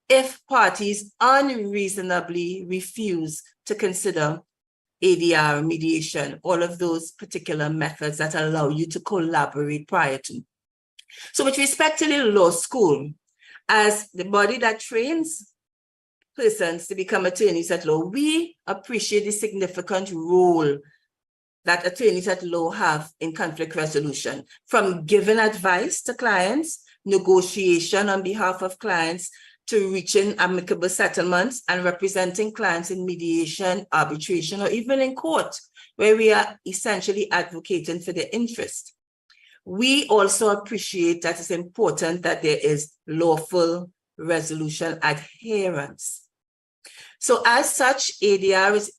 if parties unreasonably refuse to consider ADR, mediation, all of those particular methods that allow you to collaborate prior to. So with respect to the law school, as the body that trains persons to become attorneys at law, we appreciate the significant role that attorneys at law have in conflict resolution, from giving advice to clients, negotiation on behalf of clients, to reaching amicable settlements and representing clients in mediation, arbitration, or even in court, where we are essentially advocating for their interest. We also appreciate that it's important that there is lawful resolution adherence. So as such, ADR is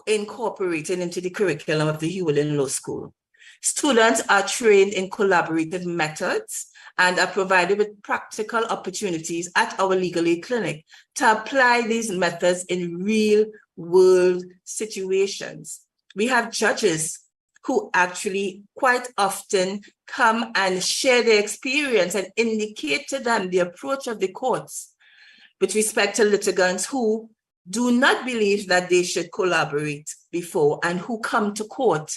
incorporated into the curriculum of the Hewlin Law School. Students are trained in collaborative methods and are provided with practical opportunities at our legal aid clinic to apply these methods in real world situations. We have judges who actually quite often come and share their experience and indicate to them the approach of the courts with respect to litigants who do not believe that they should collaborate before and who come to court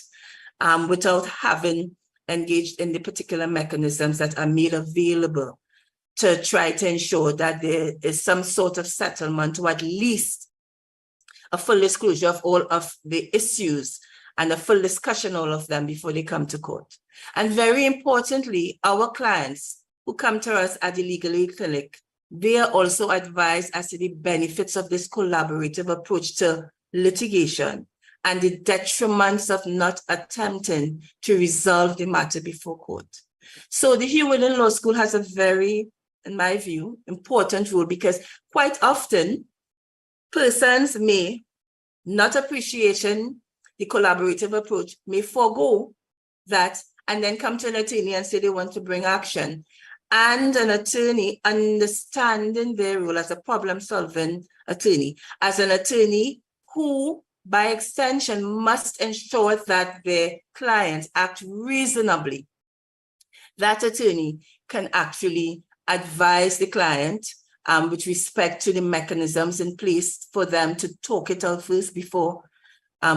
without having engaged in the particular mechanisms that are made available to try to ensure that there is some sort of settlement, or at least a full disclosure of all of the issues and a full discussion of all of them before they come to court. And very importantly, our clients who come to us at the Legal Aid Clinic, they are also advised as to the benefits of this collaborative approach to litigation and the detriments of not attempting to resolve the matter before court. So the Hewlin Law School has a very, in my view, important role, because quite often persons may not appreciating the collaborative approach, may forego that and then come to an attorney and say they want to bring action. And an attorney understanding their role as a problem-solving attorney, as an attorney who, by extension, must ensure that their clients act reasonably. That attorney can actually advise the client with respect to the mechanisms in place for them to talk it out first before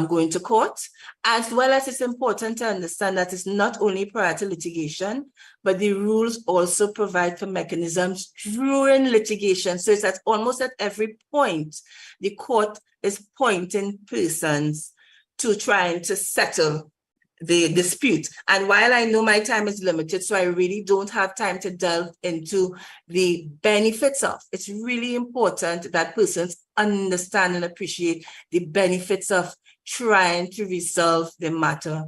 going to court, as well as it's important to understand that it's not only prior to litigation, but the rules also provide for mechanisms during litigation. So it's at almost at every point, the court is pointing persons to trying to settle the dispute. And while I know my time is limited, so I really don't have time to delve into the benefits of, it's really important that persons understand and appreciate the benefits of trying to resolve the matter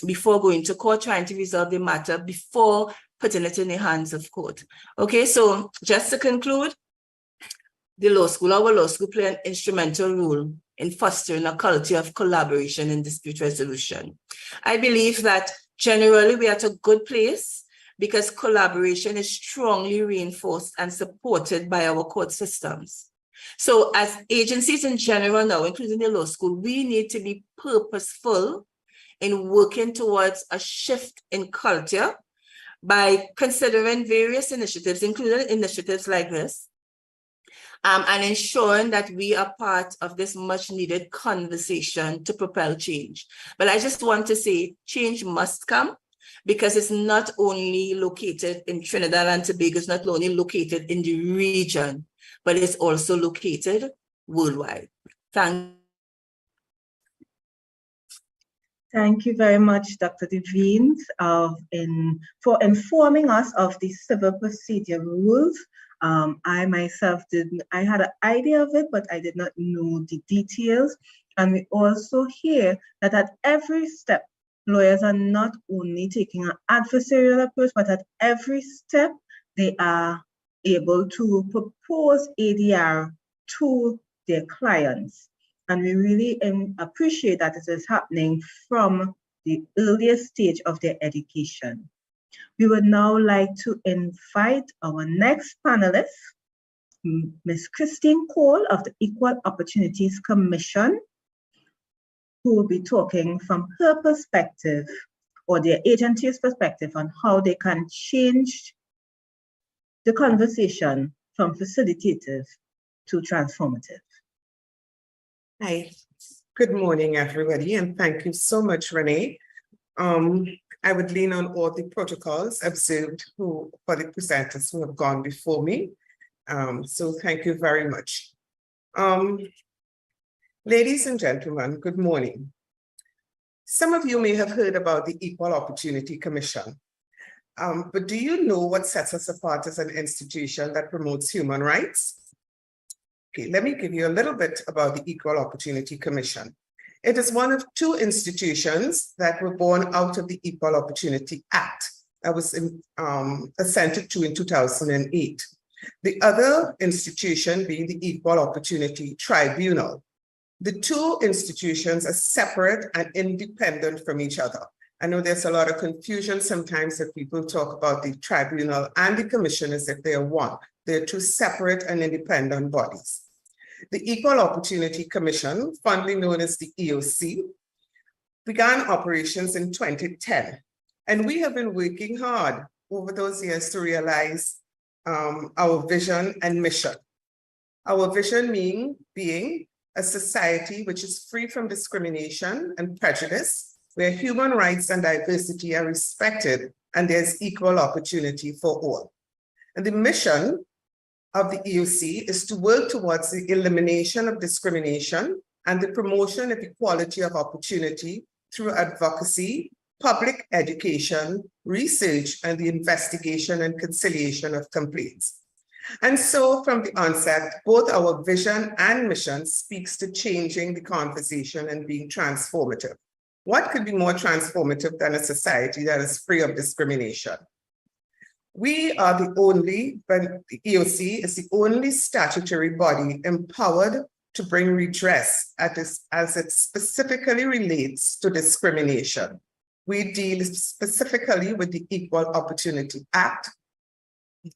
before going to court, trying to resolve the matter before putting it in the hands of court. Okay, so just to conclude, the law school, our law school play an instrumental role in fostering a culture of collaboration and dispute resolution. I believe that generally we are at a good place because collaboration is strongly reinforced and supported by our court systems. So as agencies in general now, including the law school, we need to be purposeful in working towards a shift in culture by considering various initiatives, including initiatives like this, and ensuring that we are part of this much needed conversation to propel change. But I just want to say change must come, because it's not only located in Trinidad and Tobago, it's not only located in the region, but it's also located worldwide. Thank you very much, Dr. Devine, for informing us of the civil procedure rules. I myself I had an idea of it, but I did not know the details. And we also hear that at every step, lawyers are not only taking an adversarial approach, but at every step, they are able to propose ADR to their clients. And we really appreciate that it is happening from the earliest stage of their education. We would now like to invite our next panelist, Ms. Christine Cole of the Equal Opportunities Commission, who will be talking from her perspective or their agency's perspective on how they can change the conversation from facilitative to transformative. Hi, good morning, everybody, and thank you so much, Renee. I would lean on all the protocols observed for the presenters who have gone before me. So thank you very much. Ladies and gentlemen, good morning. Some of you may have heard about the Equal Opportunity Commission, but do you know what sets us apart as an institution that promotes human rights? Okay, let me give you a little bit about the Equal Opportunity Commission. It is one of two institutions that were born out of the Equal Opportunity Act that was assented to in 2008. The other institution being the Equal Opportunity Tribunal. The two institutions are separate and independent from each other. I know there's a lot of confusion sometimes if people talk about the tribunal and the commission as if they are one. They're two separate and independent bodies. The Equal Opportunity Commission, fondly known as the EOC, began operations in 2010. And we have been working hard over those years to realize our vision and mission. Our vision being a society which is free from discrimination and prejudice, where human rights and diversity are respected and there's equal opportunity for all. And the mission of the EOC is to work towards the elimination of discrimination and the promotion of equality of opportunity through advocacy, public education, research, and the investigation and conciliation of complaints. And so from the onset, both our vision and mission speaks to changing the conversation and being transformative. What could be more transformative than a society that is free of discrimination? We are the EOC is the only statutory body empowered to bring redress as it specifically relates to discrimination. We deal specifically with the Equal Opportunity Act.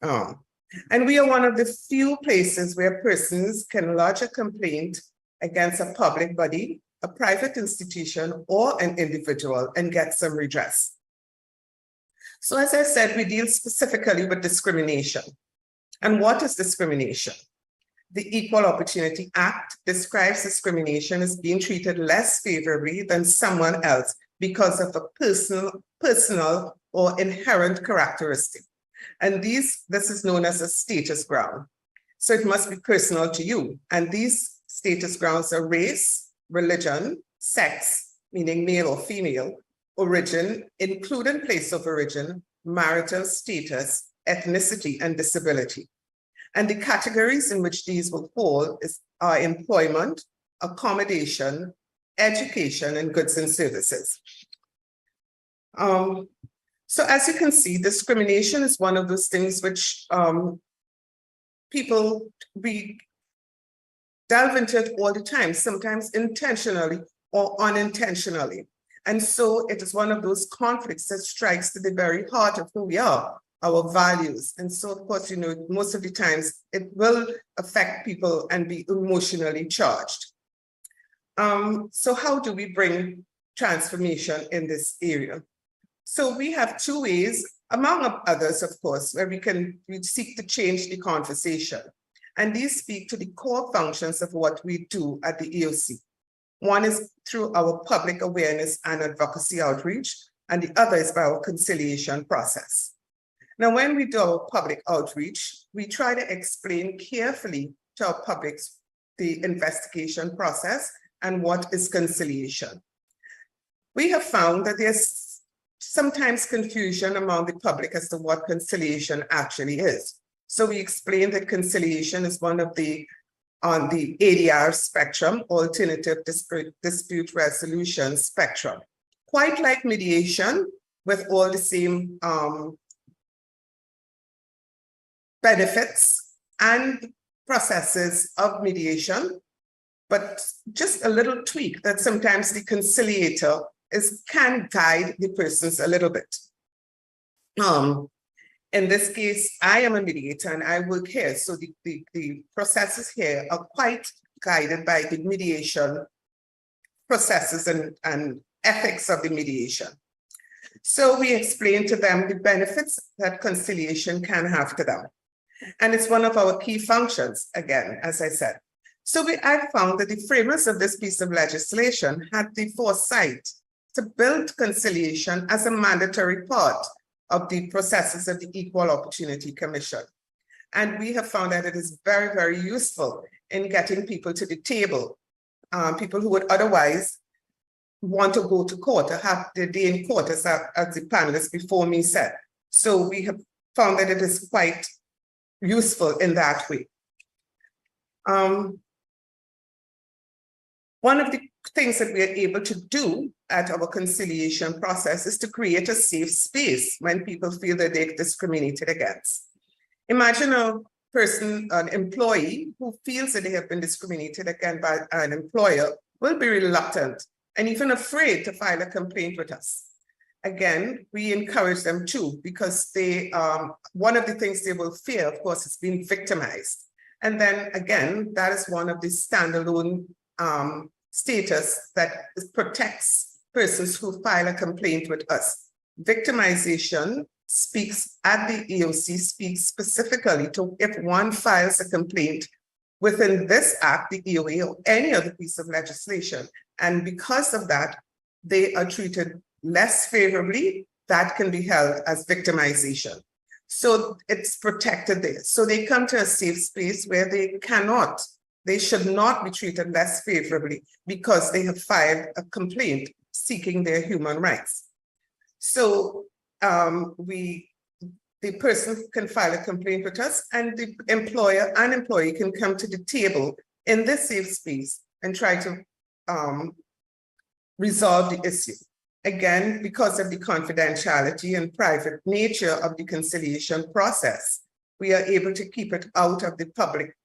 And we are one of the few places where persons can lodge a complaint against a public body, a private institution, or an individual and get some redress. So as I said, we deal specifically with discrimination. And what is discrimination? The Equal Opportunity Act describes discrimination as being treated less favorably than someone else because of a personal or inherent characteristic. And this is known as a status ground. So it must be personal to you. And these status grounds are race, religion, sex, meaning male or female, origin, including place of origin, marital status, ethnicity, and disability. And the categories in which these will fall are employment, accommodation, education, and goods and services. So as you can see, discrimination is one of those things which people delve into it all the time, sometimes intentionally or unintentionally. And so it is one of those conflicts that strikes to the very heart of who we are, our values. And so, of course, you know, most of the times it will affect people and be emotionally charged. So how do we bring transformation in this area? So we have two ways, among others, of course, where we seek to change the conversation. And these speak to the core functions of what we do at the EOC. One is through our public awareness and advocacy outreach. and the other is by our conciliation process. Now, when we do our public outreach, we try to explain carefully to our public the investigation process and what is conciliation. We have found that there's sometimes confusion among the public as to what conciliation actually is. So we explained that conciliation is one of the, on the ADR spectrum, alternative dispute resolution spectrum. Quite like mediation, with all the same benefits and processes of mediation, but just a little tweak that sometimes the conciliator can guide the persons a little bit. In this case, I am a mediator and I work here. So the processes here are quite guided by the mediation processes and ethics of the mediation. So we explain to them the benefits that conciliation can have to them. And it's one of our key functions, again, as I said. So I found that the framers of this piece of legislation had the foresight to build conciliation as a mandatory part of the processes of the Equal Opportunity Commission. And we have found that it is very, very useful in getting people to the table, people who would otherwise want to go to court or have their day in court, as the panelists before me said. So we have found that it is quite useful in that way. One of the things that we are able to do at our conciliation process is to create a safe space when people feel that they're discriminated against. Imagine a person, an employee who feels that they have been discriminated against by an employer will be reluctant and even afraid to file a complaint with us. Again, we encourage them too, because they, one of the things they will fear, of course, is being victimized. And then again, that is one of the standalone status that protects persons who file a complaint with us. Victimization speaks at the EOC, speaks specifically to if one files a complaint within this act, the EOA, or any other piece of legislation. And because of that, they are treated less favorably. That can be held as victimization. So it's protected there. So they come to a safe space where they should not be treated less favorably because they have filed a complaint seeking their human rights. So the person can file a complaint with us, and the employer and employee can come to the table in this safe space and try to resolve the issue. Again, because of the confidentiality and private nature of the conciliation process, we are able to keep it out of the public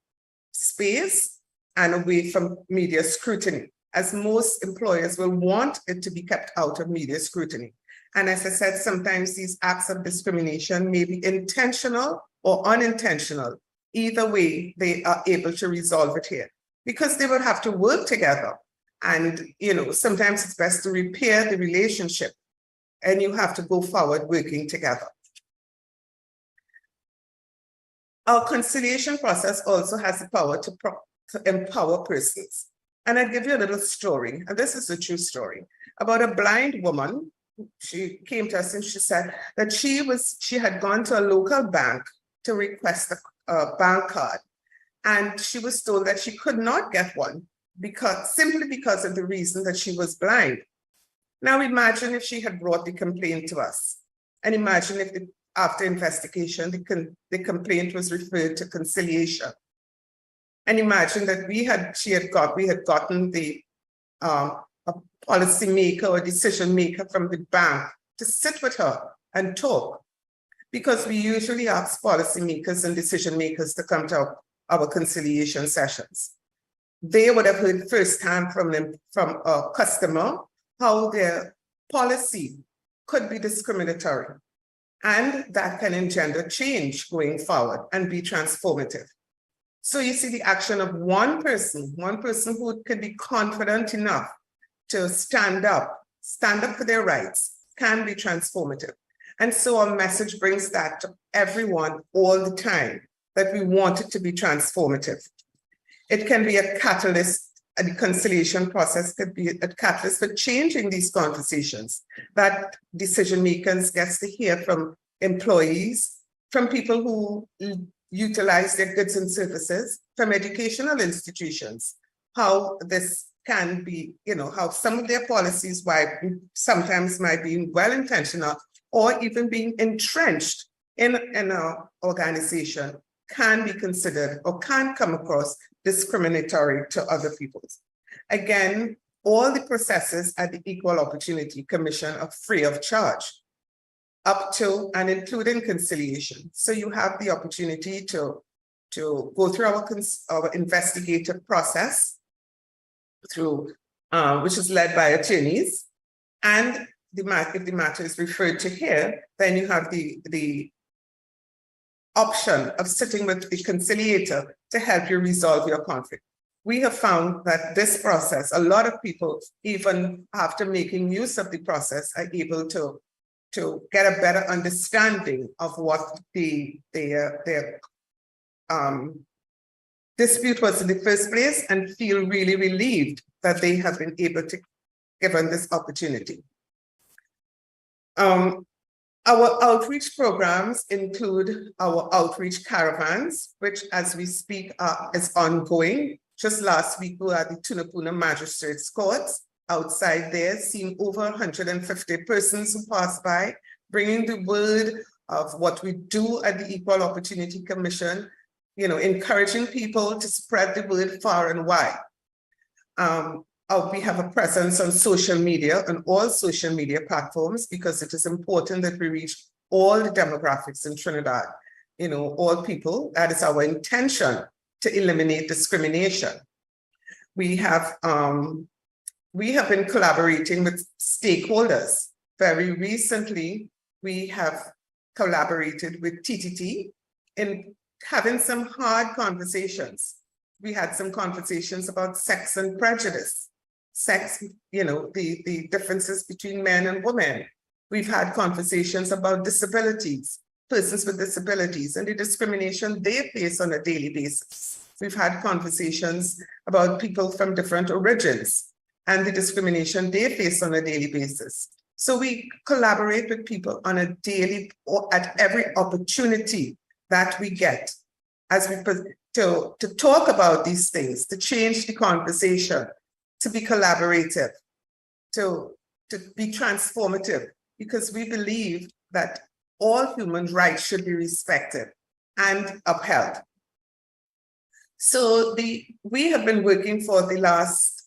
space and away from media scrutiny, as most employers will want it to be kept out of media scrutiny. And as I said, sometimes these acts of discrimination may be intentional or unintentional. Either way, they are able to resolve it here because they would have to work together. And, you know, sometimes it's best to repair the relationship and you have to go forward working together. Our conciliation process also has the power to empower persons. And I'll give you a little story, and this is a true story, about a blind woman. She came to us and she said that she had gone to a local bank to request a bank card. And she was told that she could not get one simply because of the reason that she was blind. Now imagine if she had brought the complaint to us, and imagine if after investigation, the complaint was referred to conciliation. And imagine that we had gotten the a policy maker or decision maker from the bank to sit with her and talk, because we usually ask policy makers and decision makers to come to our conciliation sessions. They would have heard firsthand from a customer how their policy could be discriminatory, and that can engender change going forward and be transformative. So you see the action of one person who could be confident enough to stand up for their rights can be transformative. And so our message brings that to everyone all the time, that we want it to be transformative. It can be a catalyst the conciliation process could be a catalyst for changing these conversations, that decision makers gets to hear from employees, from people who utilize their goods and services, from educational institutions, how this can be, how some of their policies, why sometimes might be well-intentional or even being entrenched in an organization, can be considered or can come across discriminatory to other people. Again, all the processes at the Equal Opportunity Commission are free of charge, up to and including conciliation. So you have the opportunity to go through our investigative process, which is led by attorneys, and if the matter is referred to here, then you have the option of sitting with the conciliator to help you resolve your conflict. We have found that this process, a lot of people, even after making use of the process, are able to get a better understanding of what their dispute was in the first place, and feel really relieved that they have been able to given this opportunity. Our outreach programs include our outreach caravans, which as we speak is ongoing. Just last week, we were at the Tunapuna Magistrates Courts. Outside there, seeing over 150 persons who passed by, bringing the word of what we do at the Equal Opportunity Commission, encouraging people to spread the word far and wide. We have a presence on social media, on all social media platforms, because it is important that we reach all the demographics in Trinidad, all people. That is our intention, to eliminate discrimination. We have been collaborating with stakeholders. Very recently, we have collaborated with TTT in having some hard conversations. We had some conversations about sex and prejudice. Sex, the differences between men and women. We've had conversations about disabilities, persons with disabilities, and the discrimination they face on a daily basis. We've had conversations about people from different origins and the discrimination they face on a daily basis. So we collaborate with people on a daily or at every opportunity that we get as we to talk about these things, to change the conversation, to be collaborative, to be transformative, because we believe that all human rights should be respected and upheld. So we have been working for the last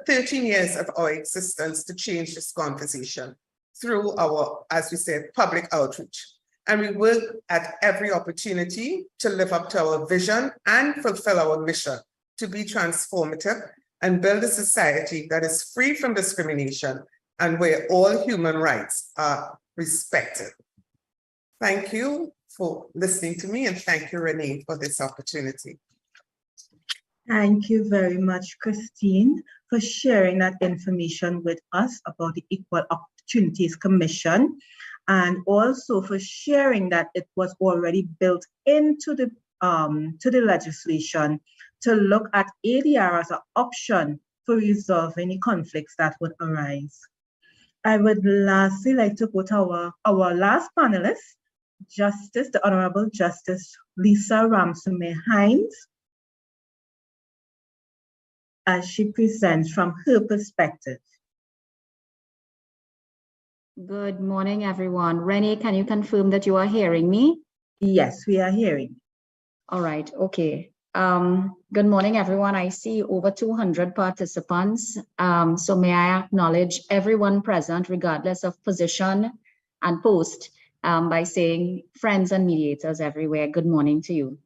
13 years of our existence to change this conversation through our, as we said, public outreach. And we work at every opportunity to live up to our vision and fulfill our mission to be transformative and build a society that is free from discrimination and where all human rights are respected. Thank you for listening to me, and thank you, Renee, for this opportunity. Thank you very much, Christine, for sharing that information with us about the Equal Opportunities Commission, and also for sharing that it was already built into the legislation to look at ADR as an option for resolving any conflicts that would arise. I would lastly like to go to our last panelist, the Honorable Justice Lisa Ramsey-Hines, as she presents from her perspective. Good morning, everyone. Renee, can you confirm that you are hearing me? Yes, we are hearing. All right, okay. Good morning, everyone. I see over 200 participants. So may I acknowledge everyone present, regardless of position and post, by saying friends and mediators everywhere, good morning to you.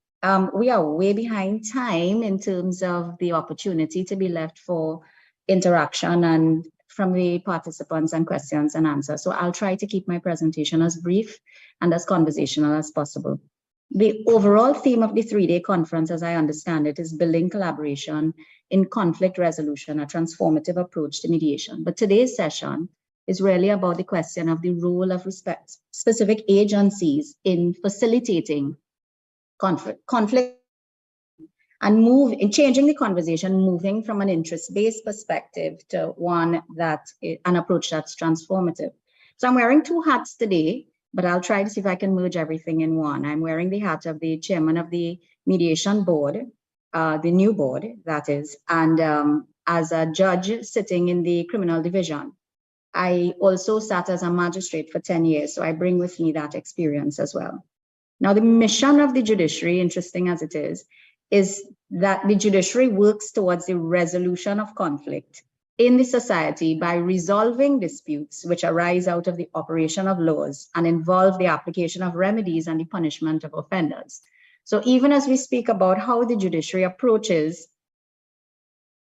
We are way behind time in terms of the opportunity to be left for interaction and from the participants and questions and answers. So I'll try to keep my presentation as brief and as conversational as possible. The overall theme of the three-day conference, as I understand it, is building collaboration in conflict resolution, a transformative approach to mediation. But today's session is really about the question of the role of specific agencies in facilitating conflict and move in changing the conversation, moving from an interest-based perspective to one an approach that's transformative. So I'm wearing two hats today, but I'll try to see if I can merge everything in one. I'm wearing the hat of the chairman of the mediation board, the new board, that is, and as a judge sitting in the criminal division. I also sat as a magistrate for 10 years, so I bring with me that experience as well. Now, the mission of the judiciary, interesting as it is that the judiciary works towards the resolution of conflict in the society by resolving disputes which arise out of the operation of laws and involve the application of remedies and the punishment of offenders. So even as we speak about how the judiciary approaches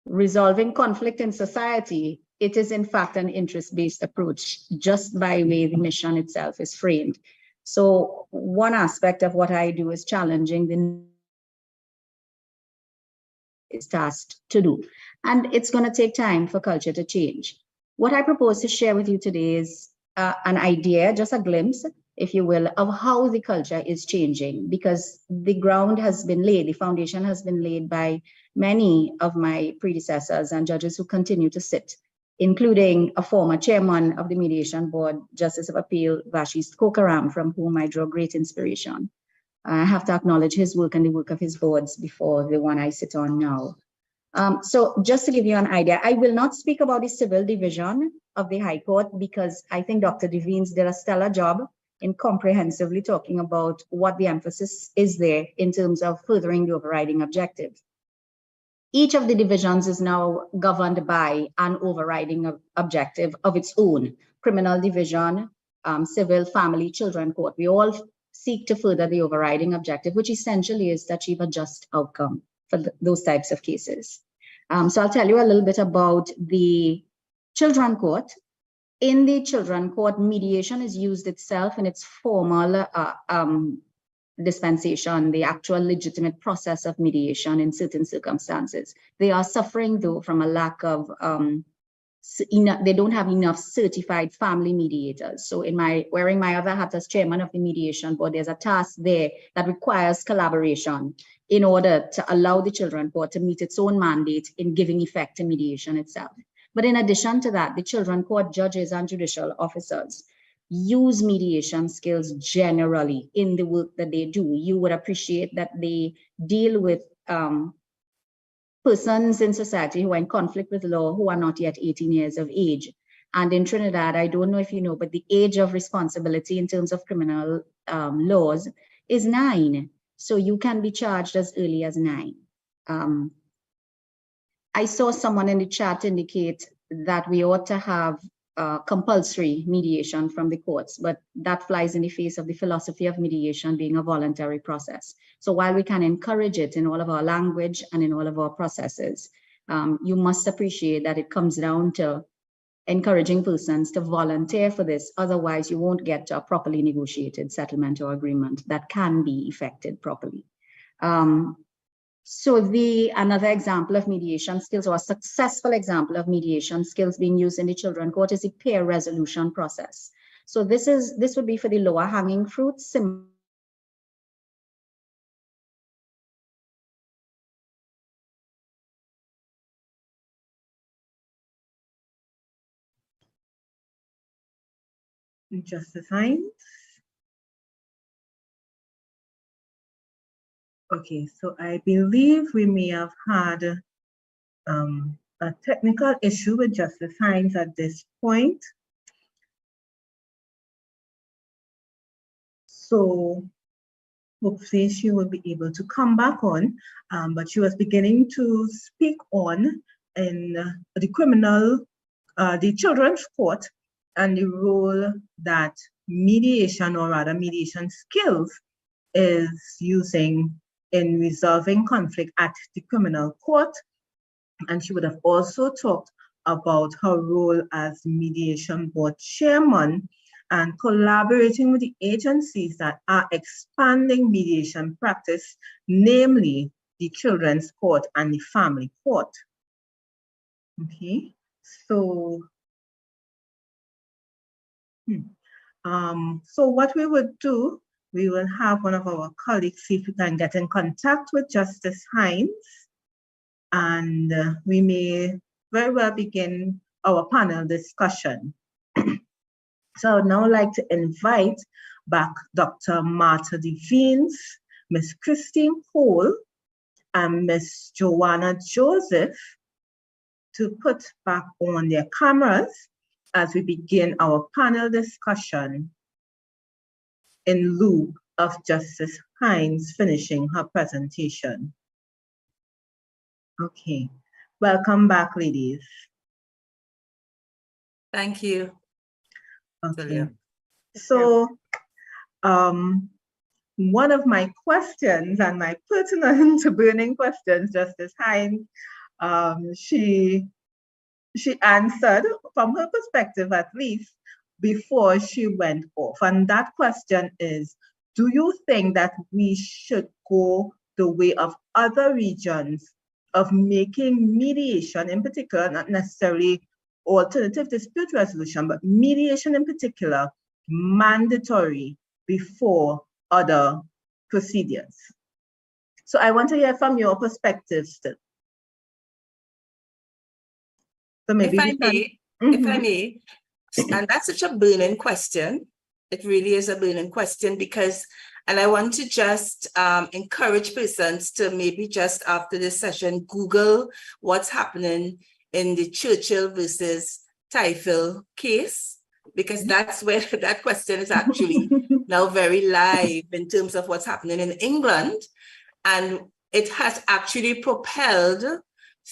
resolving conflict in society, it is in fact an interest-based approach, just by way the mission itself is framed. So one aspect of what I do is challenging the is tasked to do. And it's going to take time for culture to change. What I propose to share with you today is an idea, just a glimpse, if you will, of how the culture is changing, because the ground has been laid, the foundation has been laid by many of my predecessors and judges who continue to sit, including a former chairman of the Mediation Board, Justice of Appeal, Vashis Kokaram, from whom I draw great inspiration. I have to acknowledge his work and the work of his boards before the one I sit on now. So just to give you an idea, I will not speak about the civil division of the High Court because I think Dr. Devines did a stellar job in comprehensively talking about what the emphasis is there in terms of furthering the overriding objective. Each of the divisions is now governed by an overriding objective of its own. Criminal division, civil, family, children court. We all seek to further the overriding objective, which essentially is to achieve a just outcome for those types of cases. So I'll tell you a little bit about the children court. In the children court, mediation is used itself in its formal dispensation, the actual legitimate process of mediation in certain circumstances. They are suffering though from a lack of they don't have enough certified family mediators. So in wearing my other hat as chairman of the mediation board, there's a task there that requires collaboration in order to allow the children court to meet its own mandate in giving effect to mediation itself. But in addition to that, the children court judges and judicial officers use mediation skills generally in the work that they do. You would appreciate that they deal with persons in society who are in conflict with law who are not yet 18 years of age. And in Trinidad, I don't know if you know, but the age of responsibility in terms of criminal laws is 9. So you can be charged as early as 9. I saw someone in the chat indicate that we ought to have compulsory mediation from the courts, but that flies in the face of the philosophy of mediation being a voluntary process. So while we can encourage it in all of our language and in all of our processes, you must appreciate that it comes down to encouraging persons to volunteer for this. Otherwise, you won't get a properly negotiated settlement or agreement that can be effected properly. So another example of mediation skills, or a successful example of mediation skills being used in the children court, is the peer resolution process. So this would be for the lower hanging fruits. Justice Hines. Okay, so I believe we may have had a technical issue with Justice Hines at this point. So hopefully she will be able to come back on, but she was beginning to speak on in the children's court and the role that mediation, or rather mediation skills, is using in resolving conflict at the criminal court. And she would have also talked about her role as mediation board chairman and collaborating with the agencies that are expanding mediation practice, namely the children's court and the family court. Okay, so so what we would do we will have one of our colleagues see if we can get in contact with Justice Hines, and we may very well begin our panel discussion. So I would now like to invite back Dr. Martha Devines, Ms. Christine Cole, and Ms. Joanna Joseph to put back on their cameras as we begin our panel discussion in lieu of Justice Hines finishing her presentation. Okay, welcome back, ladies. Thank you. Okay, so one of my questions and my pertinent to burning questions, Justice Hines, she answered from her perspective at least before she went off. And that question is, do you think that we should go the way of other regions of making mediation in particular, not necessarily alternative dispute resolution, but mediation in particular, mandatory before other procedures? So I want to hear from your perspective still. So maybe if I may, and that's such a burning question. It really is a burning question because, and I want to just encourage persons to maybe just after this session, Google what's happening in the Churchill versus Typhoon case, because that's where that question is actually now very live in terms of what's happening in England. And it has actually propelled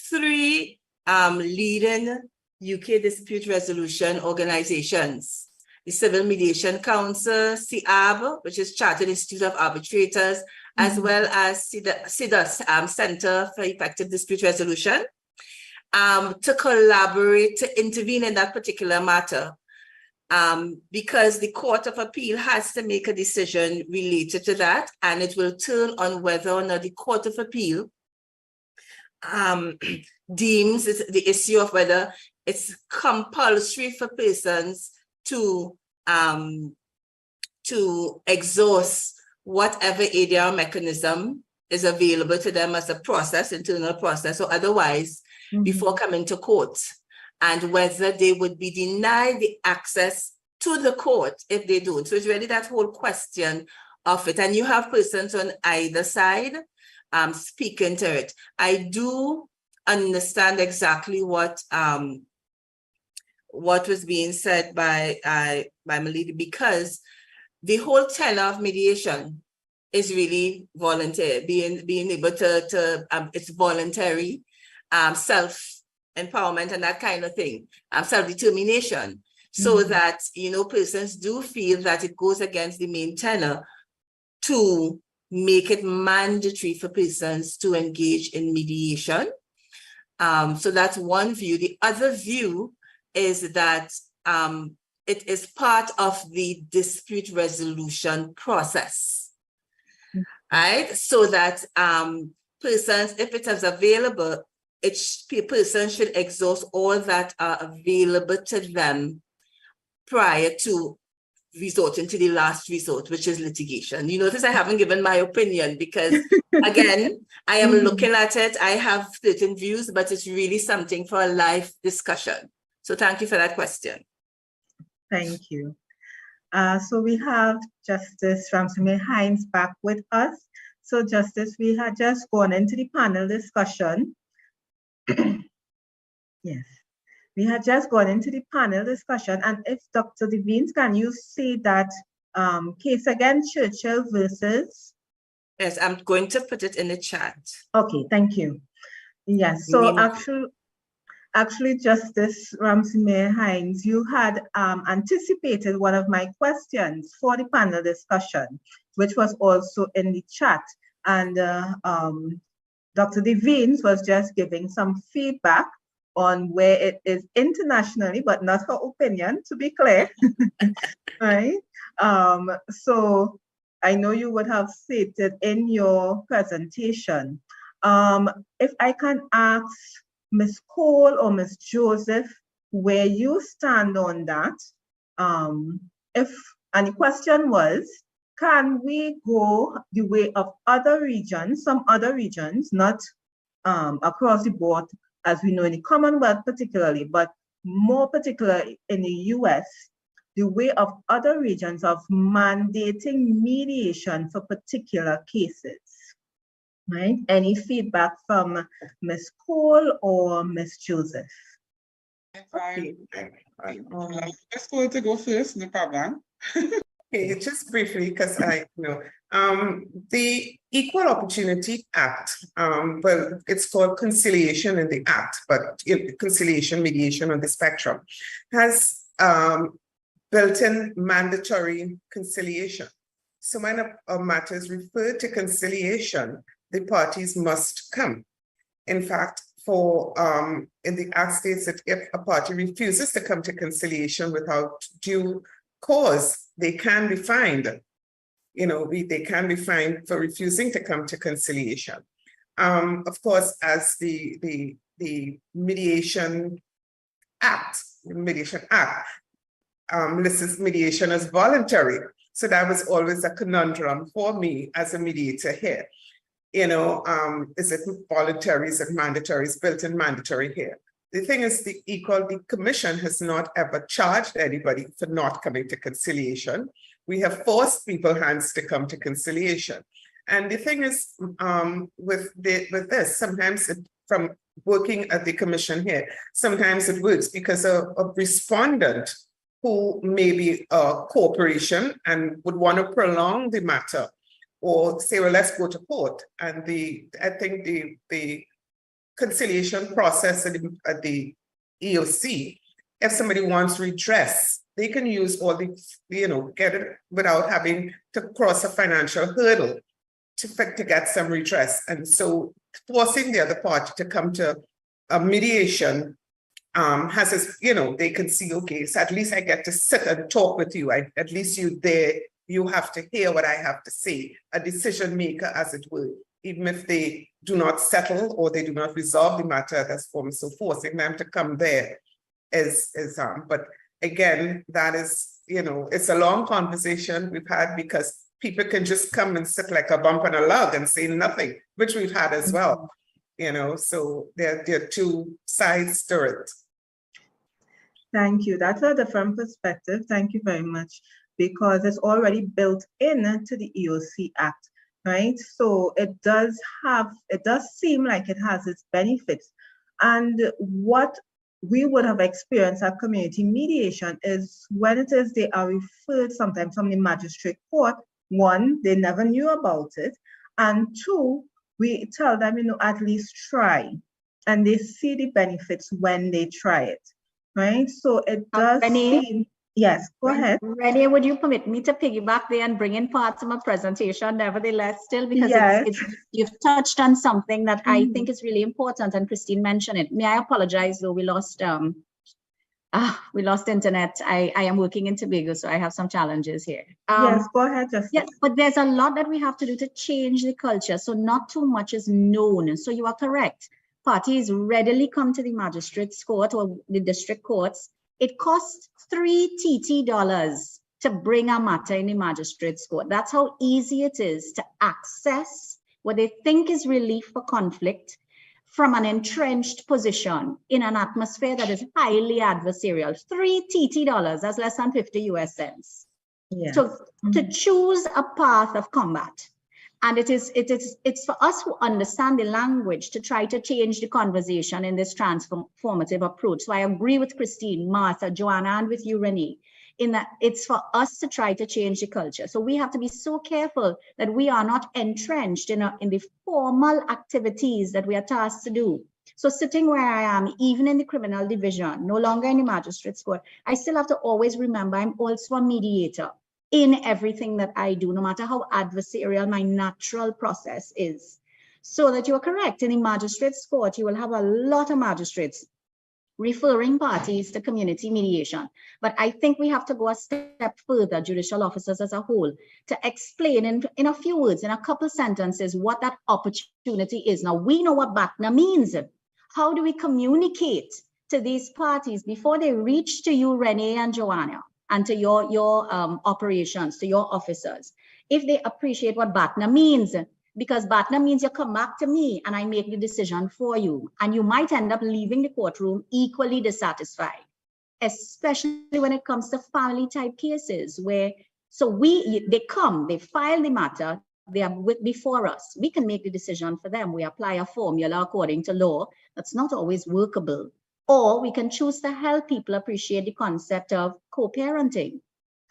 3 leading UK dispute resolution organizations: the Civil Mediation Council, CIAB, which is Chartered Institute of Arbitrators, as well as CIDUS, Center for Effective Dispute Resolution, to collaborate, to intervene in that particular matter. Because the Court of Appeal has to make a decision related to that, and it will turn on whether or not the Court of Appeal deems the issue of whether it's compulsory for persons to exhaust whatever ADR mechanism is available to them as a process, internal process, or otherwise before coming to court, and whether they would be denied the access to the court if they don't. So it's really that whole question of it. And you have persons on either side speaking to it. I do understand exactly what was being said by my lady, because the whole tenor of mediation is really voluntary, being able to it's voluntary, self-empowerment and that kind of thing, self-determination, so that, you know, persons do feel that it goes against the main tenor to make it mandatory for persons to engage in mediation. So that's one view. The other view is that it is part of the dispute resolution process, right? So that persons, if it is available, persons should exhaust all that are available to them prior to resorting to the last resort, which is litigation. You notice I haven't given my opinion because, again, I am looking at it. I have certain views, but it's really something for a live discussion. So thank you for that question. Thank you. So we have Justice Ramsey Hines back with us. So Justice, we had just gone into the panel discussion. Yes, we had just gone into the panel discussion. And if Dr. Devines, can you see that case again, Churchill versus? Yes, I'm going to put it in the chat. Okay, thank you. Yes, so actually, Justice Ramsey Hines, you had anticipated one of my questions for the panel discussion, which was also in the chat. And Dr. Devines was just giving some feedback on where it is internationally, but not her opinion, to be clear. Right? So I know you would have stated in your presentation. If I can ask Ms. Cole or Ms. Joseph, where you stand on that. And the question was, can we go the way of other regions, some other regions, not across the board, as we know in the Commonwealth particularly, but more particularly in the US, the way of other regions of mandating mediation for particular cases, right? Any feedback from Ms. Cole or Ms. Joseph? Let's go to go first, no problem. Okay, just briefly, because I know the Equal Opportunity Act, well, it's called conciliation in the act, but conciliation, mediation on the spectrum, has built-in mandatory conciliation. So when a matter is referred to conciliation, the parties must come. In fact, for in the act states that if a party refuses to come to conciliation without due cause, they can be fined. You know, they can be fined for refusing to come to conciliation. Of course, as the Mediation Act lists mediation as voluntary. So that was always a conundrum for me as a mediator here. You know, is it voluntary, is it mandatory, is built-in mandatory here? The thing is, the Commission has not ever charged anybody for not coming to conciliation. We have forced people's hands to come to conciliation. And the thing is, with this, sometimes from working at the Commission here, sometimes it works because a respondent who may be a corporation and would want to prolong the matter, or say, well, let's go to court. And I think the conciliation process at the EOC, if somebody wants redress, they can use all the, get it without having to cross a financial hurdle to get some redress. And so forcing the other party to come to a mediation has this, they can see, okay, so at least I get to sit and talk with you. At least you have to hear what I have to say, a decision maker, as it were, even if they do not settle or they do not resolve the matter that's formed. So forcing them to come there but again, that is, it's a long conversation we've had, because people can just come and sit like a bump on a log and say nothing, which we've had as well, so there are two sides to it. Thank you. That's a different perspective. Thank you very much, because it's already built into the EOC Act, right? So it does seem like it has its benefits. And what we would have experienced at community mediation is when it is they are referred sometimes from the magistrate court, one, they never knew about it, and two, we tell them, at least try, and they see the benefits when they try it, right? So it does seem, yes, go ahead. Renee, would you permit me to piggyback there and bring in parts of my presentation, nevertheless, still, because you've touched on something that I think is really important, and Christine mentioned it. May I apologize, though, we lost internet. I am working in Tobago, so I have some challenges here. Yes, go ahead, Justice. Yes, but there's a lot that we have to do to change the culture, so not too much is known. So you are correct. Parties readily come to the magistrate's court or the district courts. It costs $3 TT to bring a matter in the magistrate's court. That's how easy it is to access what they think is relief for conflict from an entrenched position in an atmosphere that is highly adversarial. $3 TT, that's less than 50 US cents. Yeah. So to choose a path of combat. And it's for us who understand the language to try to change the conversation in this transformative approach. So I agree with Christine, Martha, Joanna, and with you, Renee, in that it's for us to try to change the culture. So we have to be so careful that we are not entrenched in the formal activities that we are tasked to do. So sitting where I am, even in the criminal division, no longer in the magistrate's court, I still have to always remember I'm also a mediator in everything that I do, no matter how adversarial my natural process is. So that you are correct, in the magistrate's court, you will have a lot of magistrates referring parties to community mediation. But I think we have to go a step further, judicial officers as a whole, to explain in a few words, in a couple sentences, what that opportunity is. Now, we know what BATNA means. How do we communicate to these parties before they reach to you, Renee and Joanna, and to your operations, to your officers? if they appreciate what BATNA means, because BATNA means you come back to me and I make the decision for you. And you might end up leaving the courtroom equally dissatisfied, especially when it comes to family type cases where, they come, they file the matter, they are before us. We can make the decision for them. We apply a formula according to law. That's not always workable. Or we can choose to help people appreciate the concept of co-parenting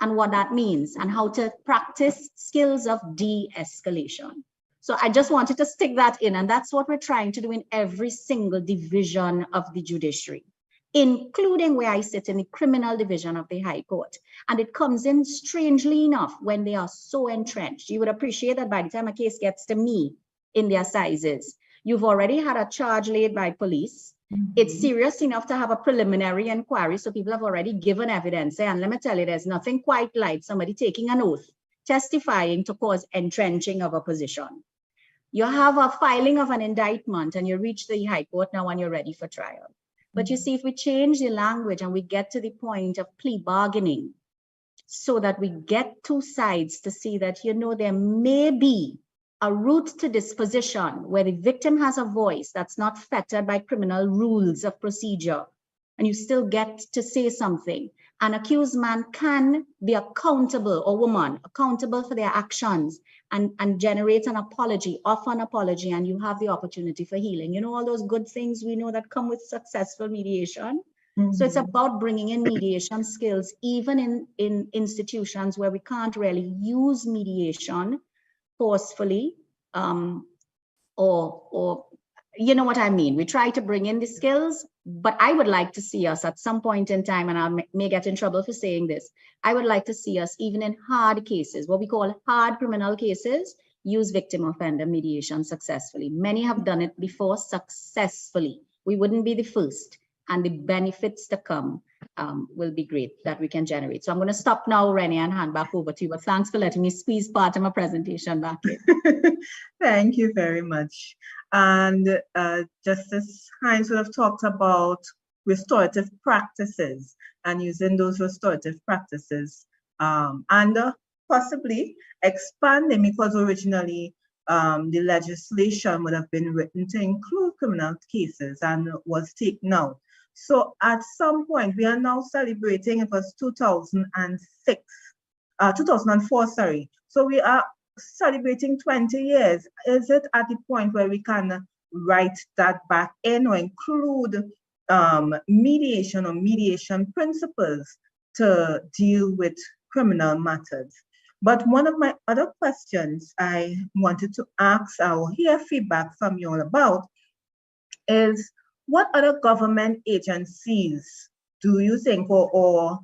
and what that means and how to practice skills of de-escalation. So I just wanted to stick that in, and that's what we're trying to do in every single division of the judiciary, including where I sit in the criminal division of the High Court. And it comes in, strangely enough, when they are so entrenched. You would appreciate that by the time a case gets to me in their sizes, you've already had a charge laid by police. It's serious enough to have a preliminary inquiry, so people have already given evidence. And let me tell you, there's nothing quite like somebody taking an oath, testifying to cause entrenching of a position. You have a filing of an indictment and you reach the High Court now and you're ready for trial. But you see, if we change the language and we get to the point of plea bargaining so that we get two sides to see that, you know, there may be a route to disposition where the victim has a voice that's not fettered by criminal rules of procedure, and you still get to say something. An accused man can be accountable, or woman, accountable for their actions and generate an apology, offer an apology, and you have the opportunity for healing. You know, all those good things we know that come with successful mediation. So it's about bringing in mediation skills, even in institutions where we can't really use mediation forcefully, or you know what I mean. We try to bring in the skills, but I would like to see us at some point in time, and I may get in trouble for saying this, I would like to see us, even in hard cases, what we call hard criminal cases, use victim offender mediation successfully. Many have done it before successfully. We wouldn't be the first, and the benefits to come will be great that we can generate. So I'm going to stop now, Renee, and hand back over to you. But thanks for letting me squeeze part of my presentation back in. Thank you very much. And Justice Hines would have talked about restorative practices and using those restorative practices and possibly expanding, because originally the legislation would have been written to include criminal cases and was taken out. So at some point, we are now celebrating, it was 2004, sorry. So we are celebrating 20 years. Is it at the point where we can write that back in or include mediation or mediation principles to deal with criminal matters? But one of my other questions I wanted to ask or hear feedback from you all about is, what other government agencies do you think, or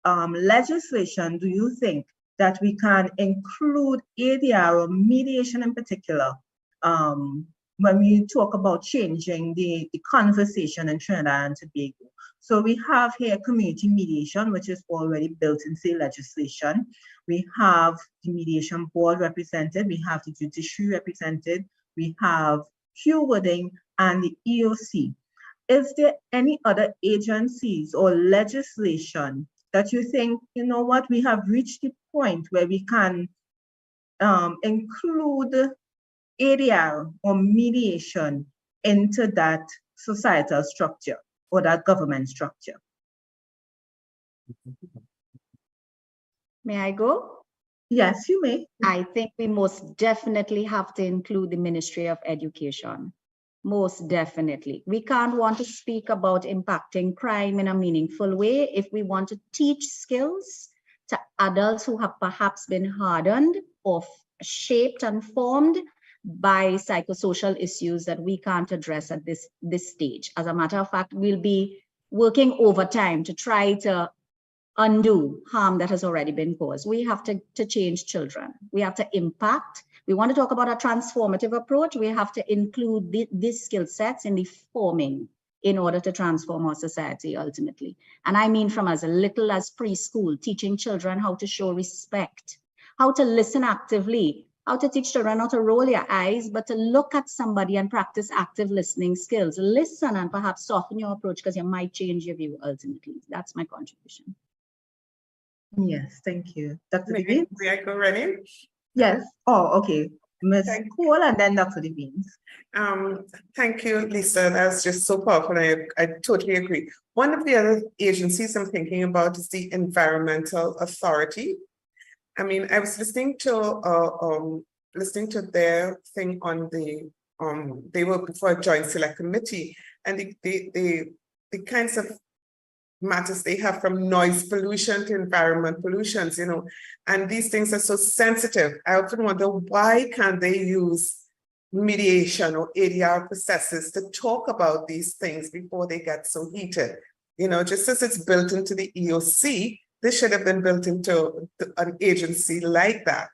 legislation do you think that we can include ADR or mediation in particular when we talk about changing the conversation in Trinidad and Tobago? So we have here community mediation, which is already built into the legislation. We have the mediation board represented, we have the judiciary represented, we have stewarding and the EOC. Is there any other agencies or legislation that you think, you know what, we have reached the point where we can include ADR or mediation into that societal structure or that government structure? May I go? Yes, you may. I think we most definitely have to include the Ministry of Education. Most definitely. We can't want to speak about impacting crime in a meaningful way if we want to teach skills to adults who have perhaps been hardened or shaped and formed by psychosocial issues that we can't address at this stage. As a matter of fact, we'll be working overtime to try to undo harm that has already been caused. We have to change children. We have to impact. We want to talk about a transformative approach. We have to include these skill sets in the forming in order to transform our society ultimately. And I mean from as little as preschool, teaching children how to show respect, how to listen actively, how to teach children not to roll your eyes, but to look at somebody and practice active listening skills. Listen and perhaps soften your approach, because you might change your view ultimately. That's my contribution. Yes, thank you. Dr. Devine? May I go, Rennie? Yes. Oh, okay. Ms. Thank- Cole and then Dr. Devines. Thank you, Lisa. That's just so powerful. I totally agree. One of the other agencies I'm thinking about is the Environmental Authority. I mean, I was listening to their thing on the they were before a joint select committee, and the kinds of matters they have, from noise pollution to environment pollutions, you know, and these things are so sensitive. I often wonder, why can't they use mediation or ADR processes to talk about these things before they get so heated? You know, just as it's built into the EOC, this should have been built into an agency like that.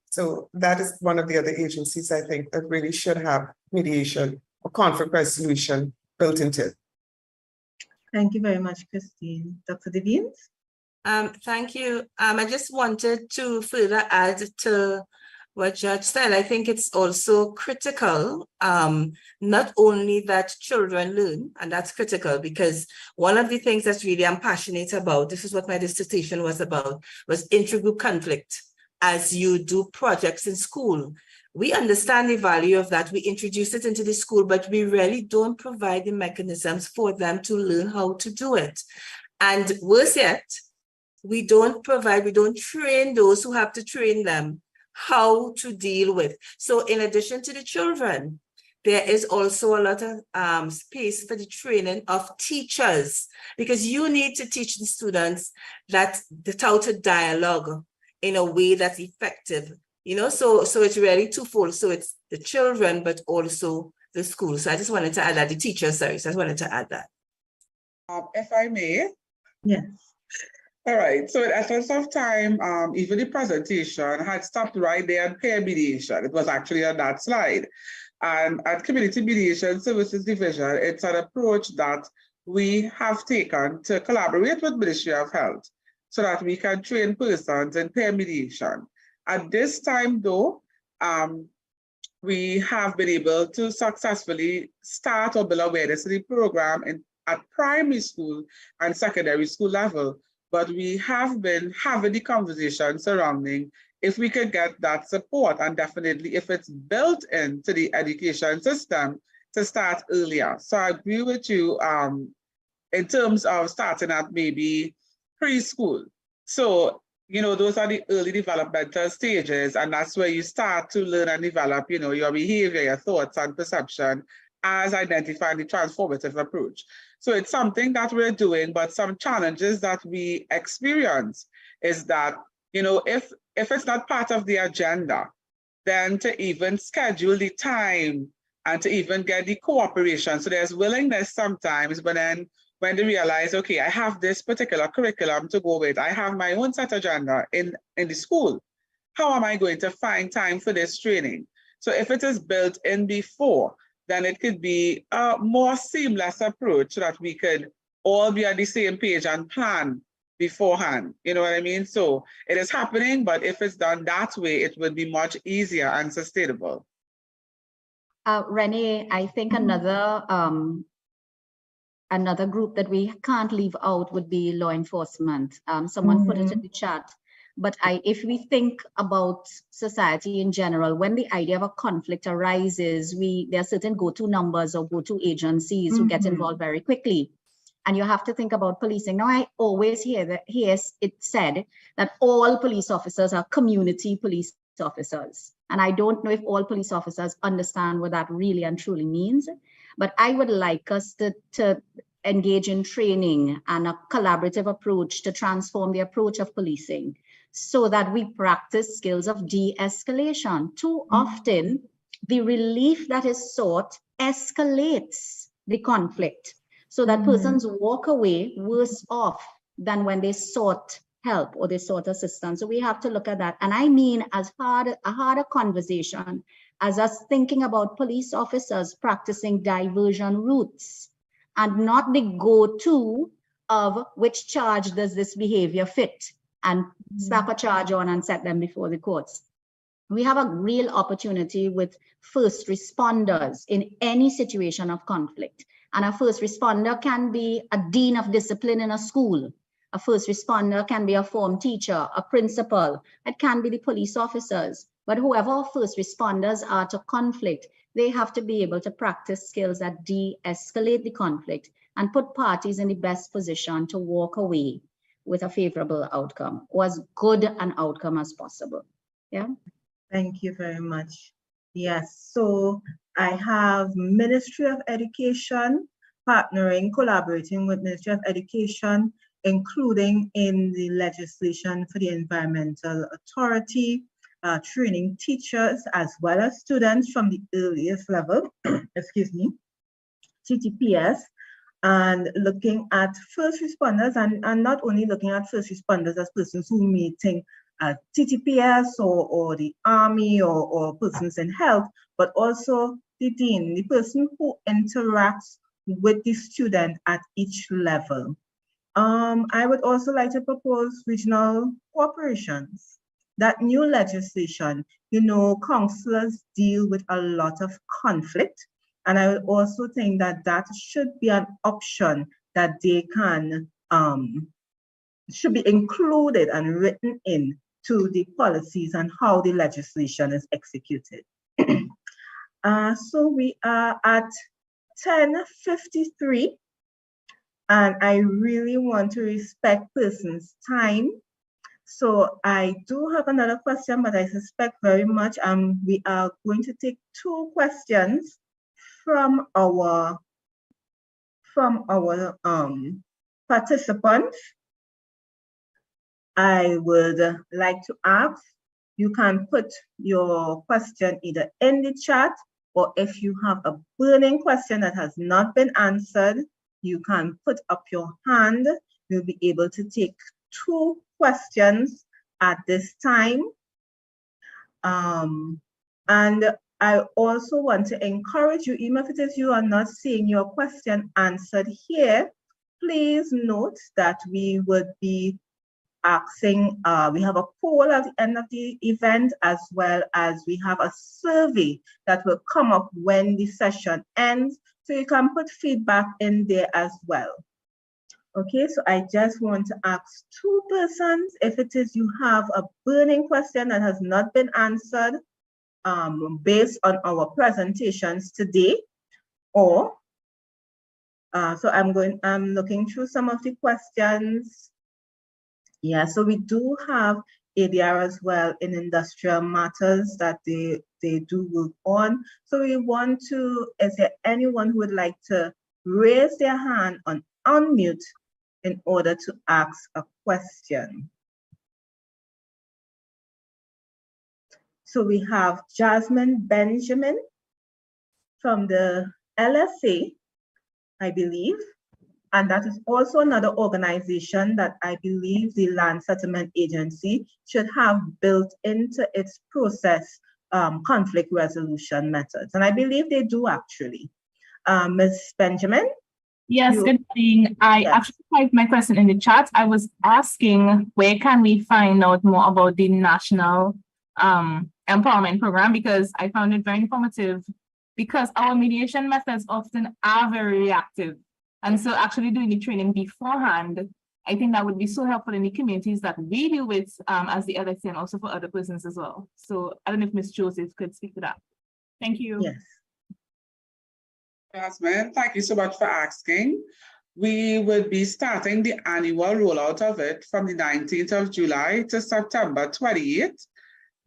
So that is one of the other agencies I think that really should have mediation or conflict resolution built into it. Thank you very much, Christine. Dr. Devines? Thank you. I just wanted to further add to what Judge said. I think it's also critical, not only that children learn, and that's critical, because one of the things that's really I'm passionate about, this is what my dissertation was about, was intergroup conflict. As you do projects in school, we understand the value of that. We introduce it into the school, but we really don't provide the mechanisms for them to learn how to do it. And worse yet, we don't train those who have to train them how to deal with. So in addition to the children, there is also a lot of space for the training of teachers, because you need to teach the students that how to dialogue in a way that's effective, you know, so it's really twofold. So it's the children, but also the school. So I just wanted to add that, the teachers, sorry, so I just wanted to add that. If I may. Yes. All right, so in essence of time, even the presentation had stopped right there at peer mediation. It was actually on that slide. And at Community Mediation Services Division, it's an approach that we have taken to collaborate with Ministry of Health so that we can train persons in peer mediation. At this time though, we have been able to successfully start or build awareness of the program at primary school and secondary school level. But we have been having the conversation surrounding if we could get that support, and definitely if it's built into the education system to start earlier. So I agree with you in terms of starting at maybe preschool. So, you know, those are the early developmental stages, and that's where you start to learn and develop, you know, your behavior, your thoughts and perception as identifying the transformative approach. So it's something that we're doing, but some challenges that we experience is that, you know, if it's not part of the agenda, then to even schedule the time and to even get the cooperation. So there's willingness sometimes, but then when they realize, okay, I have this particular curriculum to go with, I have my own set agenda in the school, how am I going to find time for this training? So if it is built in before, then it could be a more seamless approach so that we could all be on the same page and plan beforehand. You know what I mean? So it is happening, but if it's done that way, it would be much easier and sustainable. Renee, I think another group that we can't leave out would be law enforcement. Someone put it in the chat. But if we think about society in general, when the idea of a conflict arises, there are certain go-to numbers or go-to agencies who get involved very quickly. And you have to think about policing. Now, I always hear it said that all police officers are community police officers. And I don't know if all police officers understand what that really and truly means. But I would like us to engage in training and a collaborative approach to transform the approach of policing, so that we practice skills of de-escalation. Too often, the relief that is sought escalates the conflict, so that persons walk away worse off than when they sought help or they sought assistance. So we have to look at that. And I mean a harder conversation as us thinking about police officers practicing diversion routes and not the go-to of which charge does this behavior fit, and slap a charge on and set them before the courts. We have a real opportunity with first responders in any situation of conflict. And a first responder can be a dean of discipline in a school. A first responder can be a form teacher, a principal, it can be the police officers, but whoever first responders are to conflict, they have to be able to practice skills that de-escalate the conflict and put parties in the best position to walk away with a favorable outcome, or as good an outcome as possible. Yeah. Thank you very much. Yes, so I have Ministry of Education collaborating with Ministry of Education, including in the legislation for the Environmental Authority, training teachers as well as students from the earliest level, excuse me, TTPS, and looking at first responders, and not only looking at first responders as persons who may think TTPS or the Army or persons in health, but also the dean, the person who interacts with the student at each level. I would also like to propose regional cooperations. That new legislation, you know, counselors deal with a lot of conflict, and I would also think that that should be an option that they can, should be included and written in to the policies and how the legislation is executed. So we are at 10:53, and I really want to respect persons' time. So I do have another question, but I suspect very much we are going to take 2 questions from our participants. I would like to ask, you can put your question either in the chat, or if you have a burning question that has not been answered, you can put up your hand. You'll be able to take 2 questions at this time. And I also want to encourage you, even if it is you are not seeing your question answered here, please note that we would be asking, we have a poll at the end of the event, as well as we have a survey that will come up when the session ends. So you can put feedback in there as well. Okay, so I just want to ask 2 persons, if it is you have a burning question that has not been answered based on our presentations today, or, so I'm looking through some of the questions. Yeah, so we do have ADR as well in industrial matters that they do work on. So we want to, is there anyone who would like to raise their hand on unmute in order to ask a question? So we have Jasmine Benjamin from the LSA, I believe. And that is also another organization that I believe the Land Settlement Agency should have built into its process conflict resolution methods. And I believe they do actually. Ms. Benjamin? Yes, good morning. I actually typed my question in the chat. I was asking, where can we find out more about the National Empowerment Program? Because I found it very informative, because our mediation methods often are very reactive. And so actually doing the training beforehand, I think that would be so helpful in the communities that we deal with as the LSA, and also for other persons as well. So I don't know if Ms. Joseph could speak to that. Thank you. Yes. Jasmine, thank you so much for asking. We will be starting the annual rollout of it from the 19th of July to September 28th.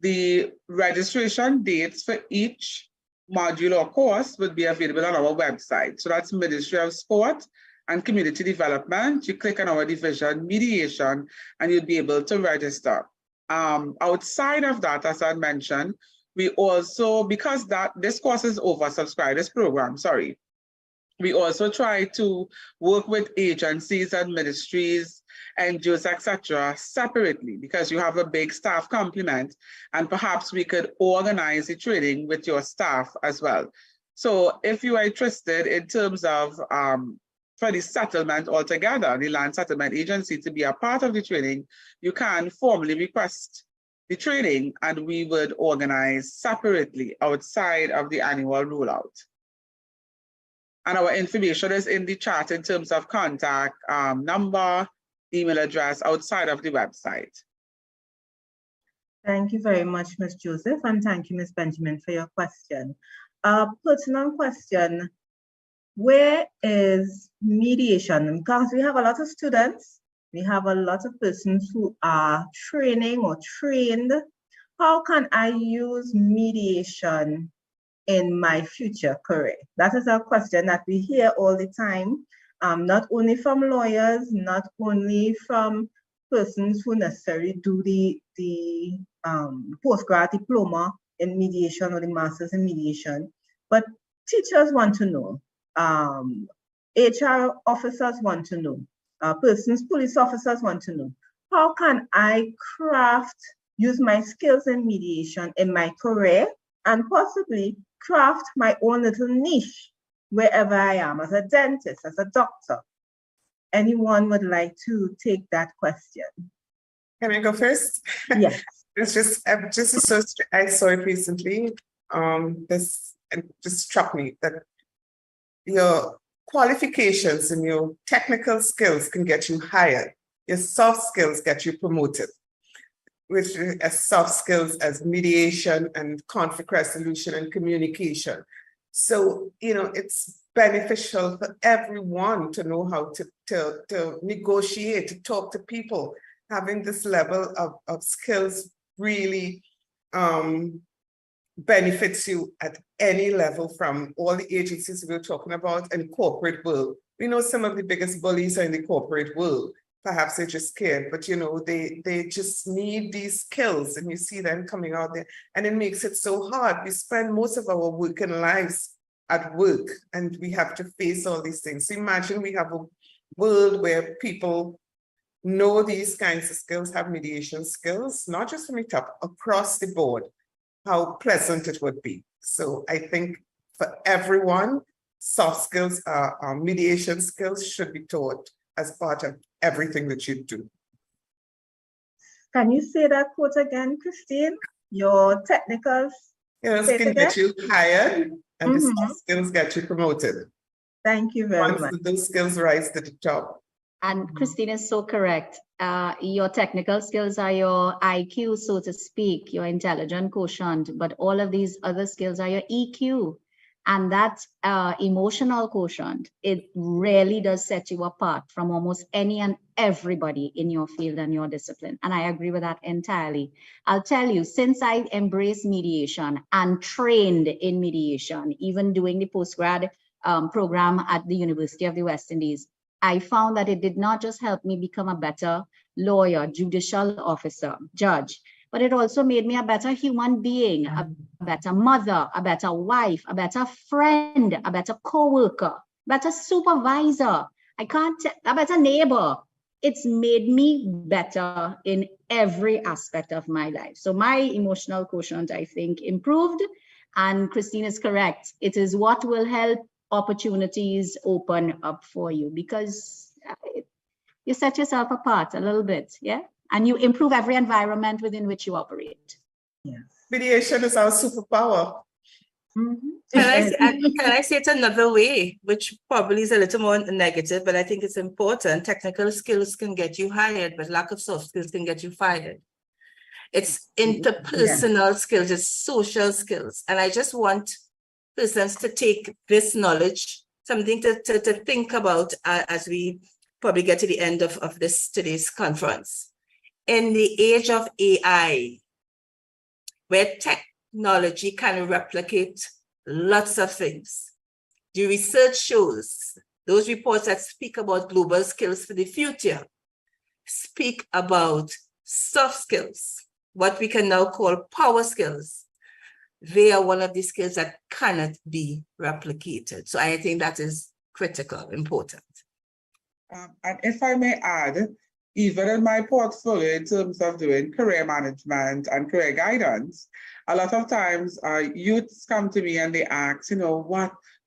The registration dates for each module or course would be available on our website. So that's Ministry of Sport and Community Development. You click on our division, Mediation, and you'll be able to register. Outside of that, as I mentioned, we also, because this course is oversubscribed, this program, sorry, we also try to work with agencies and ministries, NGOs, etc., separately, because you have a big staff complement, and perhaps we could organize the training with your staff as well. So if you are interested in terms of for the settlement altogether, the Land Settlement Agency to be a part of the training, you can formally request the training, and we would organize separately outside of the annual rollout. And our information is in the chat in terms of contact number, email address outside of the website. Thank you very much, Ms. Joseph, and thank you, Ms. Benjamin, for your question. Personal question, where is mediation? Because we have a lot of students, we have a lot of persons who are training or trained. How can I use mediation in my future career? That is a question that we hear all the time, not only from lawyers, not only from persons who necessarily do the postgrad diploma in mediation or the master's in mediation, but teachers want to know, HR officers want to know, police officers want to know, how can I use my skills in mediation in my career and possibly craft my own little niche wherever I am, as a dentist, as a doctor? Anyone would like to take that question? Can I go first? Yes. It's just I saw it recently. This just struck me that your qualifications and your technical skills can get you hired. Your soft skills get you promoted, which as soft skills as mediation and conflict resolution and communication. So, you know, it's beneficial for everyone to know how to negotiate, to talk to people. Having this level of skills really benefits you at any level, from all the agencies we're talking about and corporate world. We know some of the biggest bullies are in the corporate world. Perhaps they're just scared, but you know, they just need these skills, and you see them coming out there, and it makes it so hard. We spend most of our working lives at work, and we have to face all these things. So imagine we have a world where people know these kinds of skills, have mediation skills, not just from the top, across the board, how pleasant it would be. So I think for everyone, soft skills, mediation skills should be taught as part of everything that you do. Can you say that quote again, Christine? Your technicals? Your skills get you hired, and the soft skills get you promoted. Thank you very much. Once those skills rise to the top. And Christine is so correct. Your technical skills are your IQ, so to speak, your intelligent quotient, but all of these other skills are your EQ. And that emotional quotient, it really does set you apart from almost any and everybody in your field and your discipline. And I agree with that entirely. I'll tell you, since I embraced mediation and trained in mediation, even doing the postgrad program at the University of the West Indies, I found that it did not just help me become a better lawyer, judicial officer, judge, but it also made me a better human being, a better mother, a better wife, a better friend, a better co-worker, better supervisor, a better neighbor. It's made me better in every aspect of my life. So my emotional quotient, I think, improved. And Christine is correct. It is what will help opportunities open up for you, because you set yourself apart a little bit, yeah? And you improve every environment within which you operate. Yes. Mediation is our superpower. Can I say it another way, which probably is a little more negative, but I think it's important. Technical skills can get you hired, but lack of soft skills can get you fired. It's interpersonal skills, it's social skills. And I just want persons to take this knowledge, something to think about as we probably get to the end of today's conference. In the age of AI, where technology can replicate lots of things, the research shows, those reports that speak about global skills for the future, speak about soft skills, what we can now call power skills. They are one of the skills that cannot be replicated. So I think that is critical, important. And if I may add, even in my portfolio, in terms of doing career management and career guidance, a lot of times youths come to me and they ask, you know,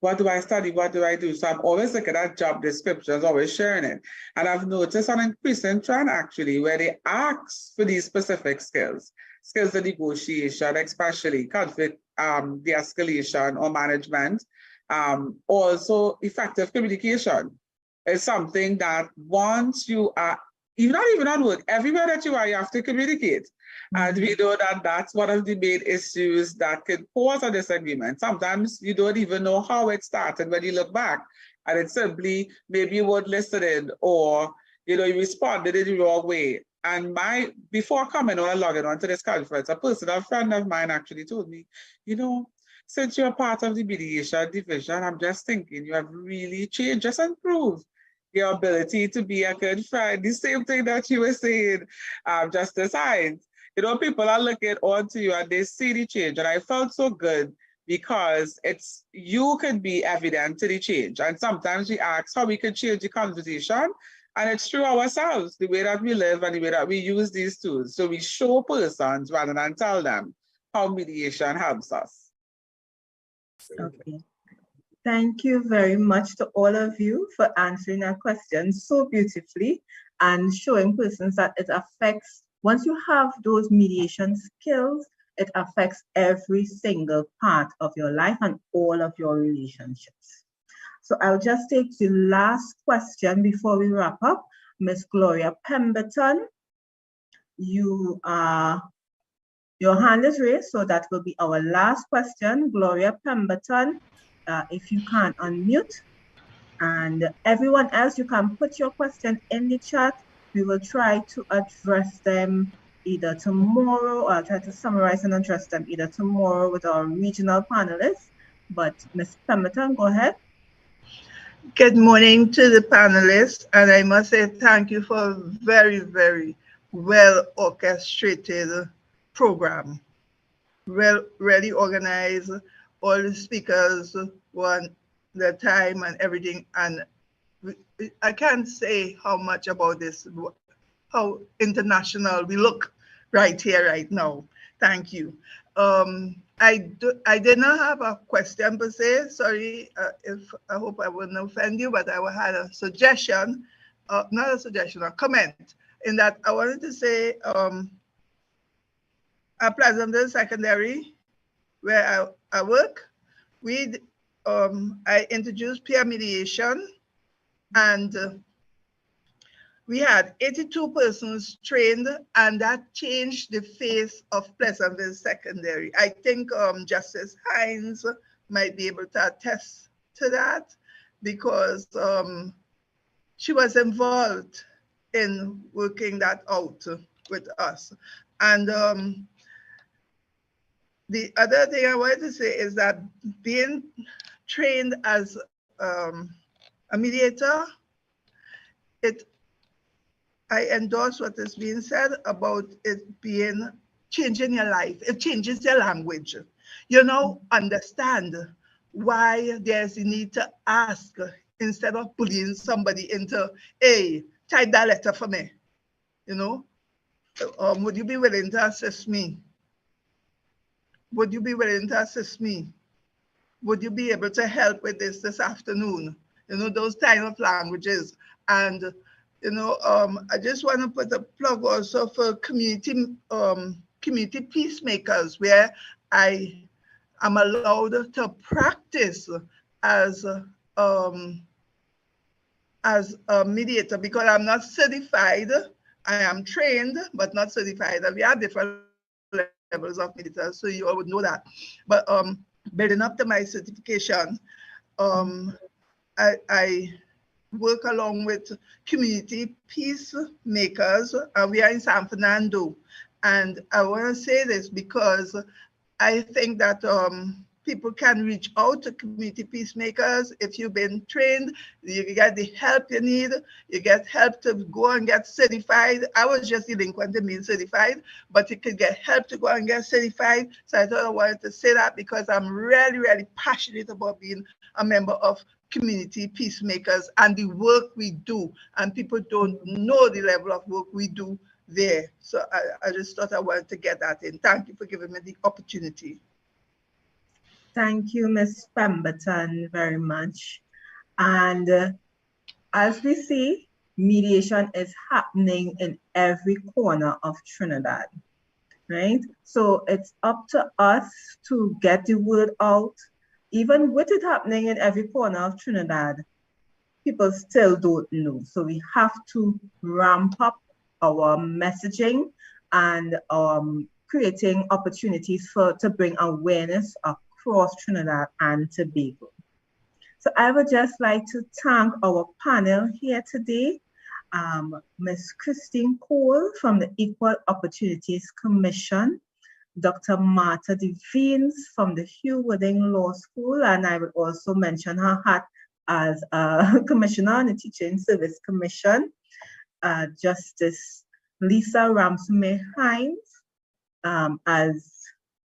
what do I study? What do I do? So I'm always looking at job descriptions, always sharing it. And I've noticed an increasing trend actually where they ask for these specific skills of negotiation, especially conflict de-escalation or management. Also effective communication is something that once you are not even at work, everywhere that you are, you have to communicate. And we know that that's one of the main issues that could cause a disagreement. Sometimes you don't even know how it started when you look back, and it's simply maybe you weren't listening, or you responded in the wrong way. And before coming on and logging on to this conference, a personal friend of mine actually told me, since you're part of the mediation division, I'm just thinking you have really changed, just improved your ability to be a good friend. The same thing that you were saying, Justice Hines. People are looking onto you and they see the change. And I felt so good because you can be evident to the change. And sometimes we ask how we can change the conversation. And it's through ourselves, the way that we live and the way that we use these tools. So we show persons rather than tell them how mediation helps us. Okay. Thank you very much to all of you for answering our questions so beautifully and showing persons that it affects, once you have those mediation skills, it affects every single part of your life and all of your relationships. So I'll just take the last question before we wrap up. Miss Gloria Pemberton, your hand is raised, so that will be our last question. Gloria Pemberton, if you can't unmute. And everyone else, you can put your question in the chat. We will try to address them either tomorrow, or I'll try to summarize and address them either tomorrow with our regional panelists. But Ms. Pemberton, go ahead. Good morning to the panelists, and I must say thank you for a very, very well orchestrated program. Really organized, all the speakers want the time and everything, and I can't say how much about this, how international we look right here, right now. Thank you. I did not have a question per se. Sorry, I hope I wouldn't offend you, but I had a suggestion, not a suggestion, a comment, in that I wanted to say at Pleasantville Secondary, where I work, I introduced peer mediation, and we had 82 persons trained, and that changed the face of Pleasantville Secondary. I think Justice Hines might be able to attest to that, because she was involved in working that out with us. And the other thing I wanted to say is that being trained as a mediator, I endorse what is being said about it changing your life. It changes your language. Understand why there's a need to ask instead of bullying somebody into, hey, type that letter for me. Would you be willing to assist me? Would you be willing to assist me? Would you be able to help with this afternoon? Those kind of languages. And I just want to put a plug also for community peacemakers, where I am allowed to practice as a mediator, because I'm not certified. I am trained, but not certified. And we have different levels of mediators, so you all would know that. But building up to my certification, I work along with community peacemakers, and we are in San Fernando. And I want to say this because I think that people can reach out to community peacemakers. If you've been trained, you get the help you need. You get help to go and get certified. I was just delinquent in being certified, but you could get help to go and get certified. So I thought I wanted to say that because I'm really, really passionate about being a member of community peacemakers and the work we do. And people don't know the level of work we do there. So I just thought I wanted to get that in. Thank you for giving me the opportunity. Thank you, Ms. Pemberton, very much. And as we see, mediation is happening in every corner of Trinidad, right? So it's up to us to get the word out. Even with it happening in every corner of Trinidad, people still don't know. So we have to ramp up our messaging and creating opportunities to bring awareness across Trinidad and Tobago. So I would just like to thank our panel here today, Ms. Christine Cole from the Equal Opportunities Commission, Dr. Martha Devines from the Hugh Wooding Law School, and I would also mention her hat as a commissioner on the Teaching Service Commission, Justice Lisa Ramsey-Hines as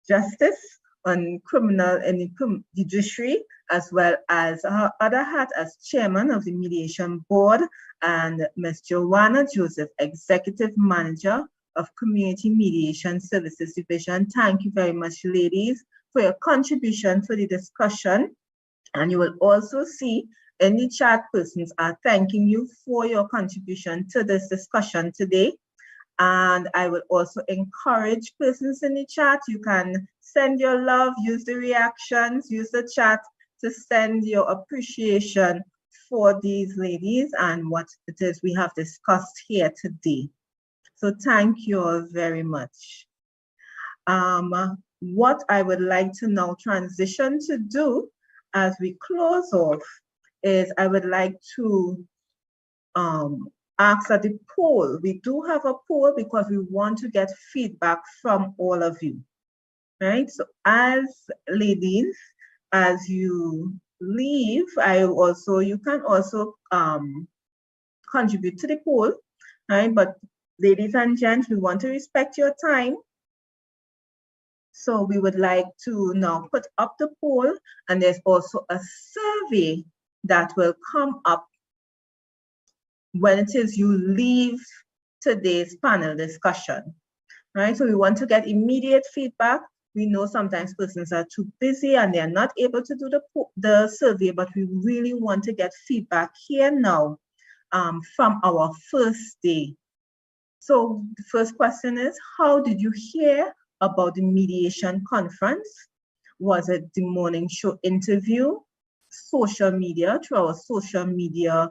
Justice on Criminal and the Judiciary, as well as her other hat as Chairman of the Mediation Board, and Ms. Joanna Joseph, Executive Manager of Community Mediation Services Division. Thank you very much, ladies, for your contribution to the discussion. And you will also see in the chat persons are thanking you for your contribution to this discussion today. And I will also encourage persons in the chat, you can send your love, use the reactions, use the chat to send your appreciation for these ladies and what it is we have discussed here today. So thank you all very much. What I would like to now transition to do as we close off is I would like to ask at the poll. We do have a poll because we want to get feedback from all of you, right? So as ladies, as you leave, you can also contribute to the poll, right? But ladies and gents, we want to respect your time. So we would like to now put up the poll, and there's also a survey that will come up when it is you leave today's panel discussion, right? So we want to get immediate feedback. We know sometimes persons are too busy and they're not able to do the survey, but we really want to get feedback here now from our first day. So the first question is, how did you hear about the mediation conference? Was it the morning show interview, social media, through our social media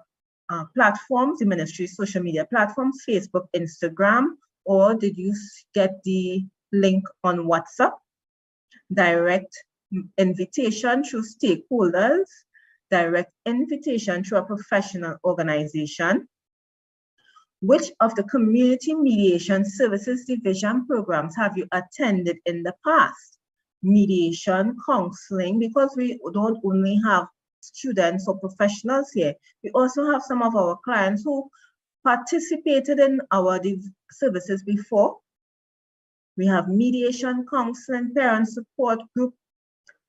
platforms, the ministry's social media platforms, Facebook, Instagram, or did you get the link on WhatsApp, direct invitation through stakeholders, direct invitation through a professional organization? Which of the Community Mediation Services Division programs have you attended in the past? Mediation, counseling, because we don't only have students or professionals here, we also have some of our clients who participated in our services before. We have mediation, counseling, parent support group,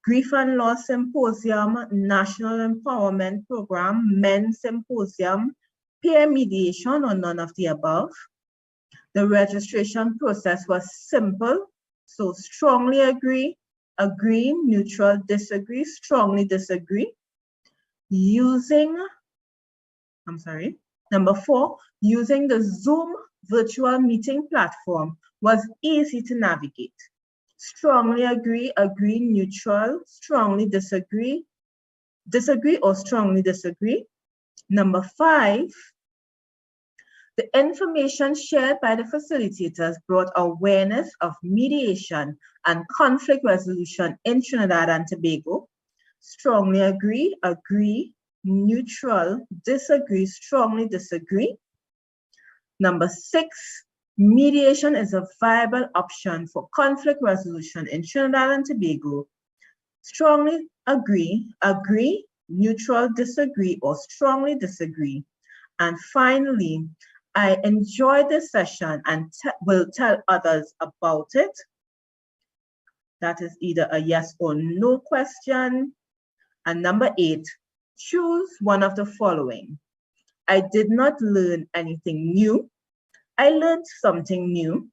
grief and loss symposium, national empowerment program, men's symposium, peer mediation, or none of the above. The registration process was simple, so strongly agree, agree, neutral, disagree, strongly disagree. Number 4, using the Zoom virtual meeting platform was easy to navigate. Strongly agree, agree, neutral, strongly disagree, disagree or strongly disagree. Number 5, the information shared by the facilitators brought awareness of mediation and conflict resolution in Trinidad and Tobago. Strongly agree, agree, neutral, disagree, strongly disagree. Number 6, mediation is a viable option for conflict resolution in Trinidad and Tobago. Strongly agree, agree, neutral, disagree, or strongly disagree. And finally, I enjoyed this session and will tell others about it. That is either a yes or no question. And number 8, choose one of the following. I did not learn anything new. I learned something new.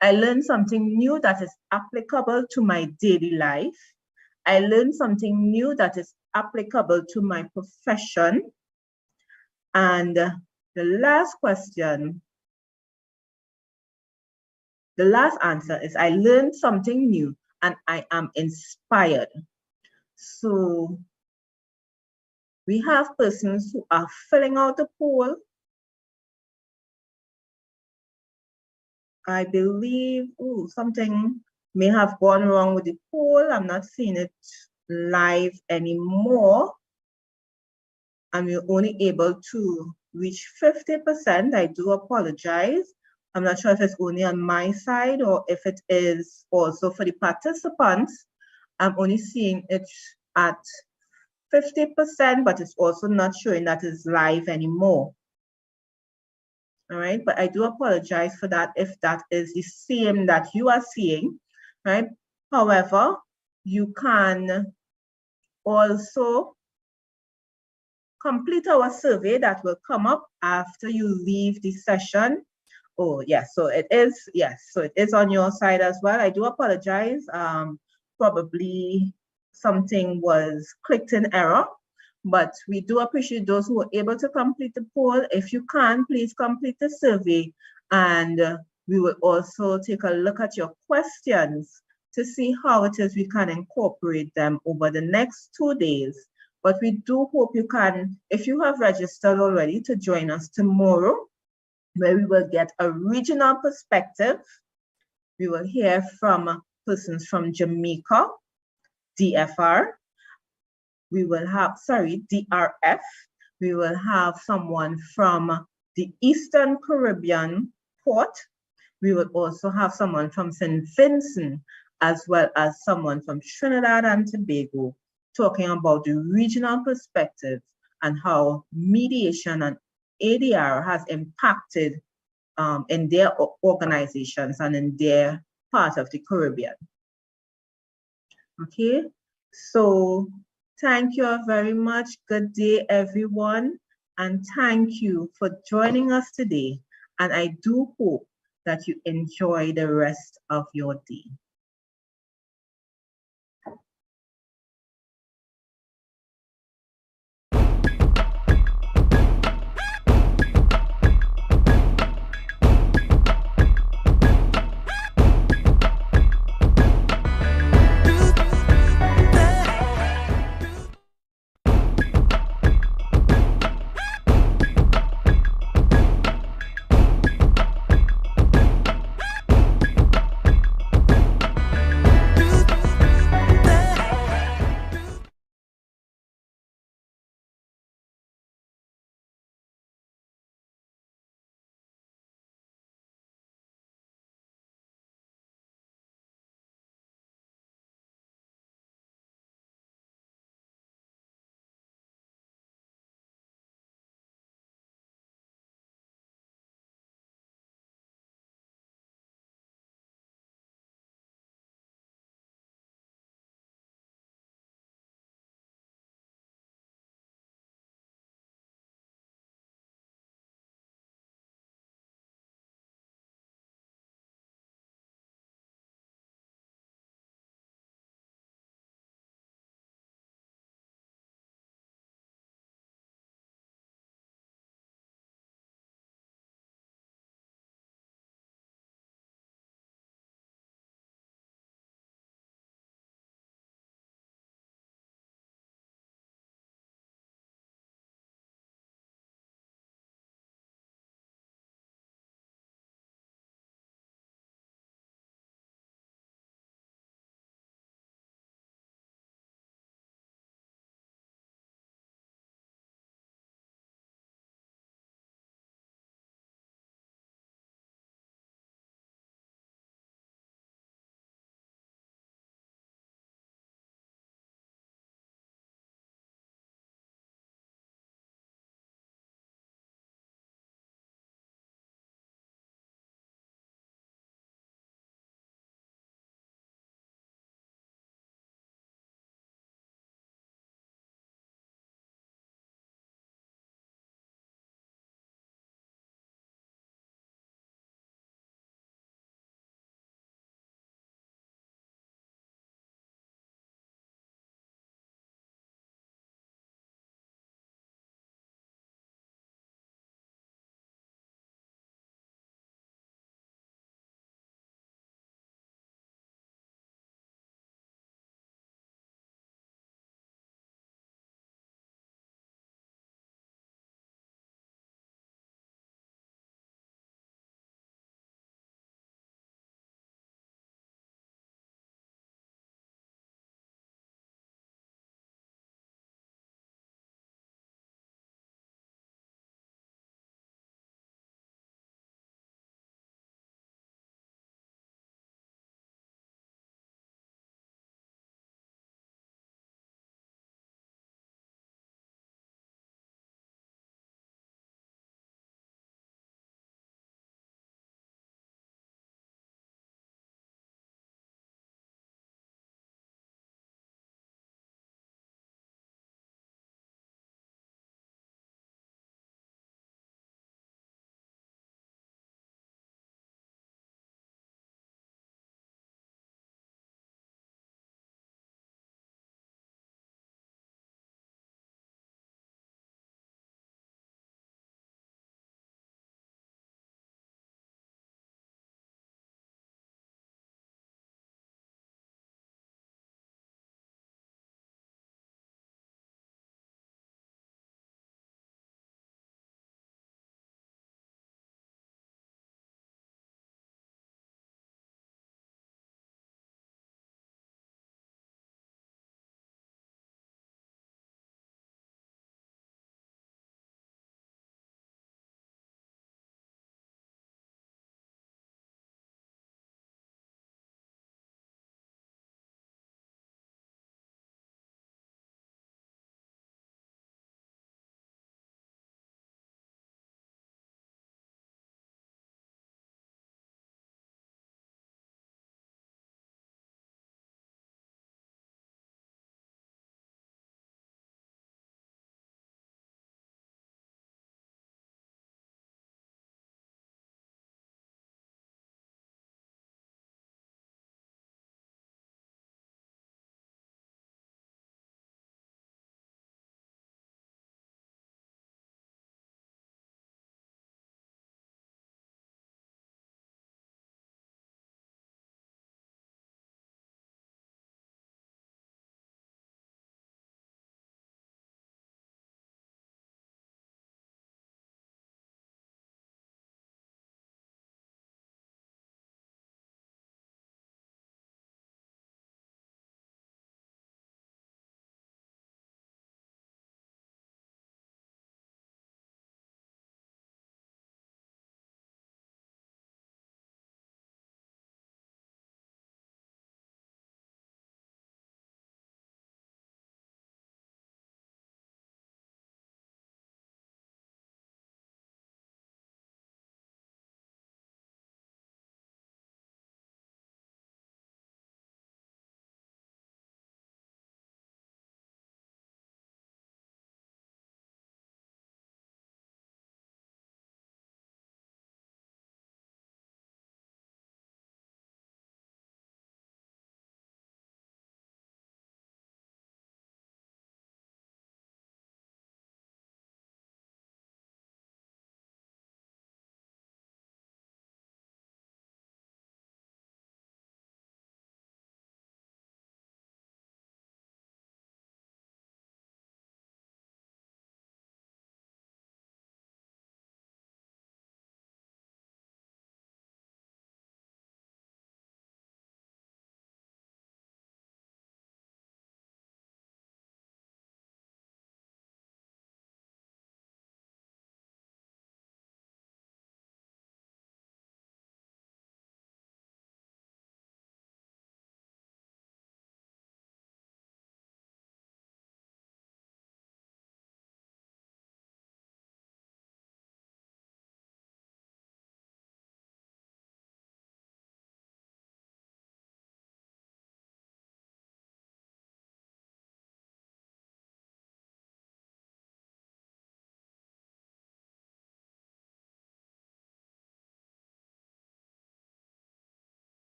I learned something new that is applicable to my daily life. I learned something new that is applicable to my profession. And the last question, the last answer is I learned something new and I am inspired. So we have persons who are filling out the poll. I believe something may have gone wrong with the poll. I'm not seeing it live anymore. And we're only able to reach 50%. I do apologize. I'm not sure if it's only on my side or if it is also for the participants. I'm only seeing it at 50%, but it's also not showing that it's live anymore. All right, but I do apologize for that if that is the same that you are seeing, right? However, you can also complete our survey that will come up after you leave the session. Oh, yes, so it is, yes, so it is on your side as well. I do apologize. Probably something was clicked in error, but we do appreciate those who were able to complete the poll. If you can, please complete the survey, and we will also take a look at your questions to see how it is we can incorporate them over the next 2 days. But we do hope you can, if you have registered already, to join us tomorrow, where we will get a regional perspective. We will hear from persons from Jamaica, DFR. We will have, DRF. We will have someone from the Eastern Caribbean port. We will also have someone from St. Vincent, as well as someone from Trinidad and Tobago, talking about the regional perspective and how mediation and ADR has impacted in their organizations and in their part of the Caribbean. Okay, so thank you very much. Good day, everyone. And thank you for joining us today. And I do hope that you enjoy the rest of your day.